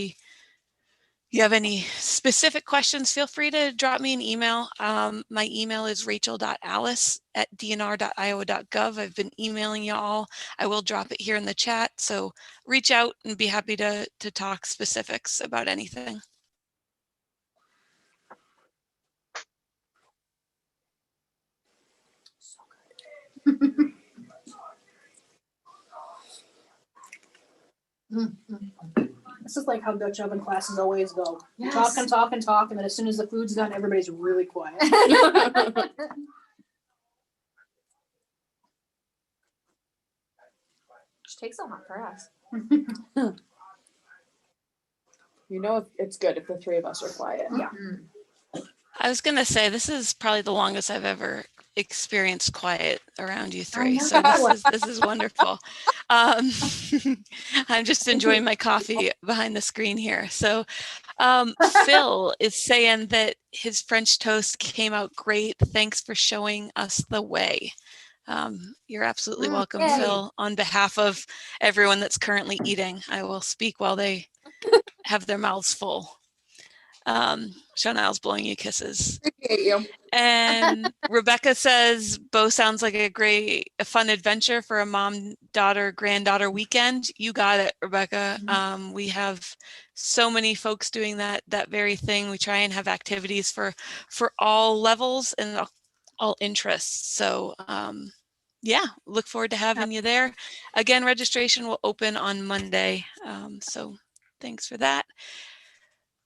you have any specific questions, feel free to drop me an email. My email is rachel.alice@dnr.iowa.gov. I've been emailing you all. I will drop it here in the chat. So reach out and be happy to talk specifics about anything. This is like how Dutch oven classes always go. You talk and talk and talk, and then as soon as the food's done, everybody's really quiet. She takes a lot for us. You know, it's good if the three of us are quiet. Yeah. I was going to say, this is probably the longest I've ever experienced quiet around you three. So this is wonderful. I'm just enjoying my coffee behind the screen here. So Phil is saying that his French toast came out great. Thanks for showing us the way. You're absolutely welcome, Yay. Phil. On behalf of everyone that's currently eating, I will speak while they have their mouths full. Chanel's blowing you kisses. Appreciate you. And Rebecca says, Bo sounds like a fun adventure for a mom, daughter, granddaughter weekend. You got it, Rebecca. We have so many folks doing that very thing. We try and have activities for all levels and all interests. So yeah, look forward to having you there. Again, registration will open on Monday. So thanks for that.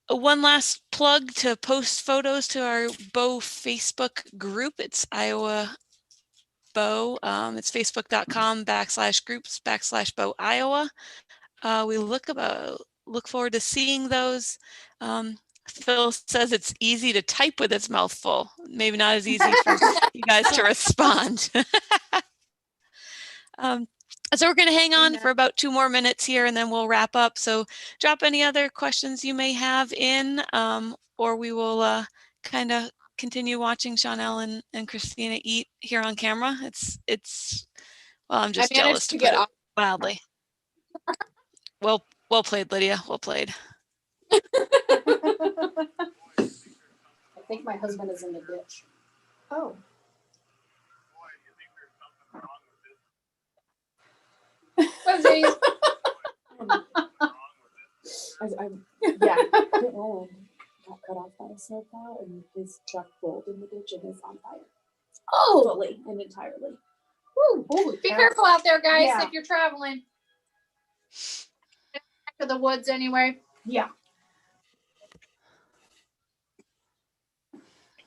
One last plug to post photos to our Bo Facebook group. It's Iowa Bo. It's facebook.com/groups/Bo Iowa. We look forward to seeing those. Phil says it's easy to type with its mouth full. Maybe not as easy for you guys to respond. So we're going to hang on for about 2 more minutes here and then we'll wrap up. So drop any other questions you may have in, or we will kind of continue watching Chanel and Christina eat here on camera. Well, I'm just jealous to get off mildly. Well played, Lydia. Well played. I think my husband is in the ditch. Oh. Yeah. Oh, got cut off by a snowplow and his truck rolled in the ditch and is on fire. Oh, Fully and entirely. woo, holy Be cow. careful out there, guys, Yeah. if you're traveling. Back to the woods anyway. Yeah.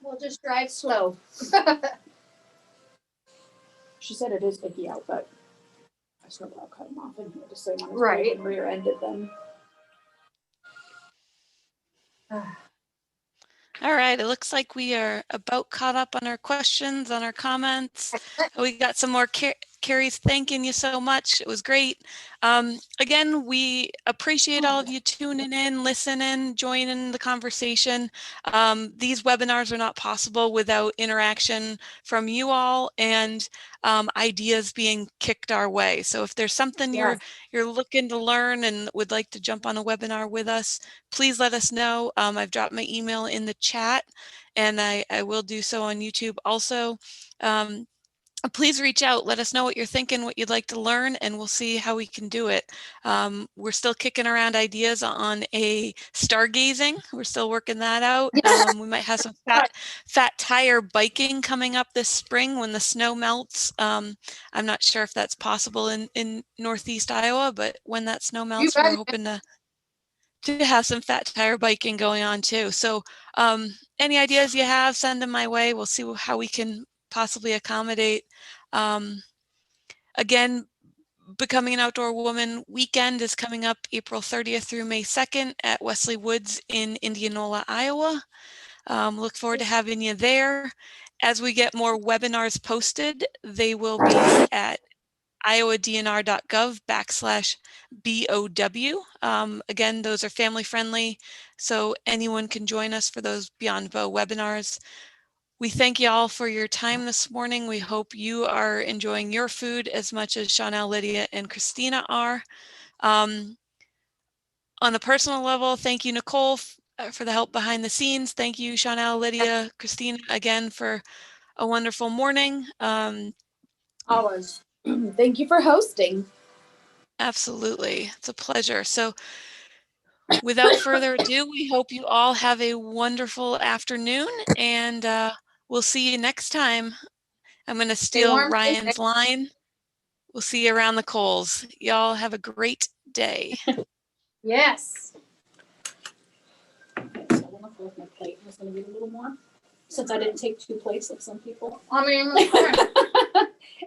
We'll just drive slow. She said it is icky out, but a snowplow cut him off and he had to slam on his Right. brake and rear-ended them. All right, it looks like we are about caught up on our questions, on our comments. We got some more Carrie's thanking you so much. It was great. Again, we appreciate all of you tuning in, listening, joining the conversation. These webinars are not possible without interaction from you all and ideas being kicked our way. So if there's something you're looking to learn and would like to jump on a webinar with us, please let us know. I've dropped my email in the chat and I will do so on YouTube also. Please reach out. Let us know what you're thinking, what you'd like to learn, and we'll see how we can do it. We're still kicking around ideas on a stargazing. We're still working that out. We might have some fat tire biking coming up this spring when the snow melts. I'm not sure if that's possible in Northeast Iowa, but when that snow melts, we're hoping to have some fat tire biking going on too. So any ideas you have, send them my way. We'll see how we can possibly accommodate. Again, Becoming an Outdoor Woman weekend is coming up April 30th through May 2nd at Wesley Woods in Indianola, Iowa. Look forward to having you there. As we get more webinars posted, they will be at iowadnr.gov/BOW. Again, those are family friendly, so anyone can join us for those Beyond Bow webinars. We thank you all for your time this morning. We hope you are enjoying your food as much as Chanel, Lydia, and Christina are. On a personal level, thank you, Nicole, for the help behind the scenes. Thank you, Chanel, Lydia, Christina, again for a wonderful morning. Always. Thank you for hosting. Absolutely. It's a pleasure. So without further ado, we hope you all have a wonderful afternoon, and we'll see you next time. I'm going to steal warm. Ryan's line. We'll see you around the coals. Y'all have a great day. Yes. Okay, so I want to fill up my plate. I was gonna get a little more, since I didn't take 2 plates like some people. I mean,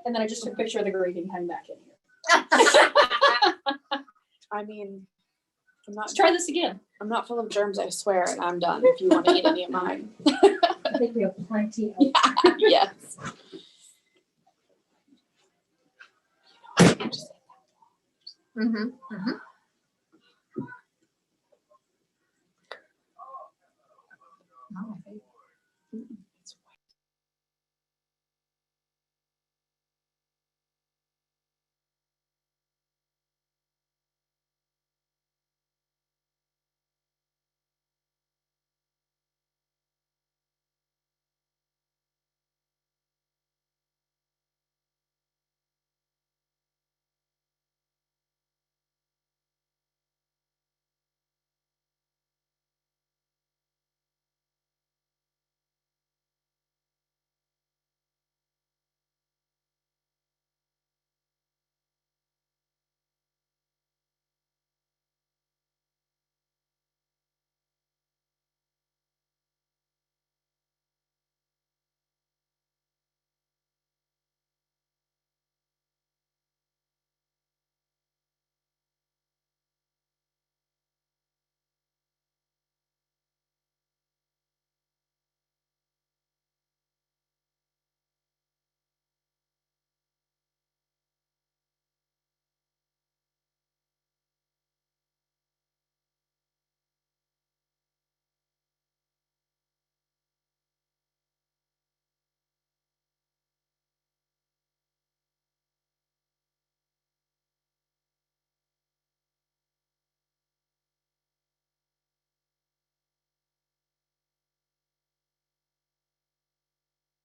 And then I just took a picture of the gravy and hung back in here. I mean, Let's try this again. I'm not full of germs, I swear, and I'm done if you want to eat any of mine. I think we have plenty. Yes. mm-hmm. Oh,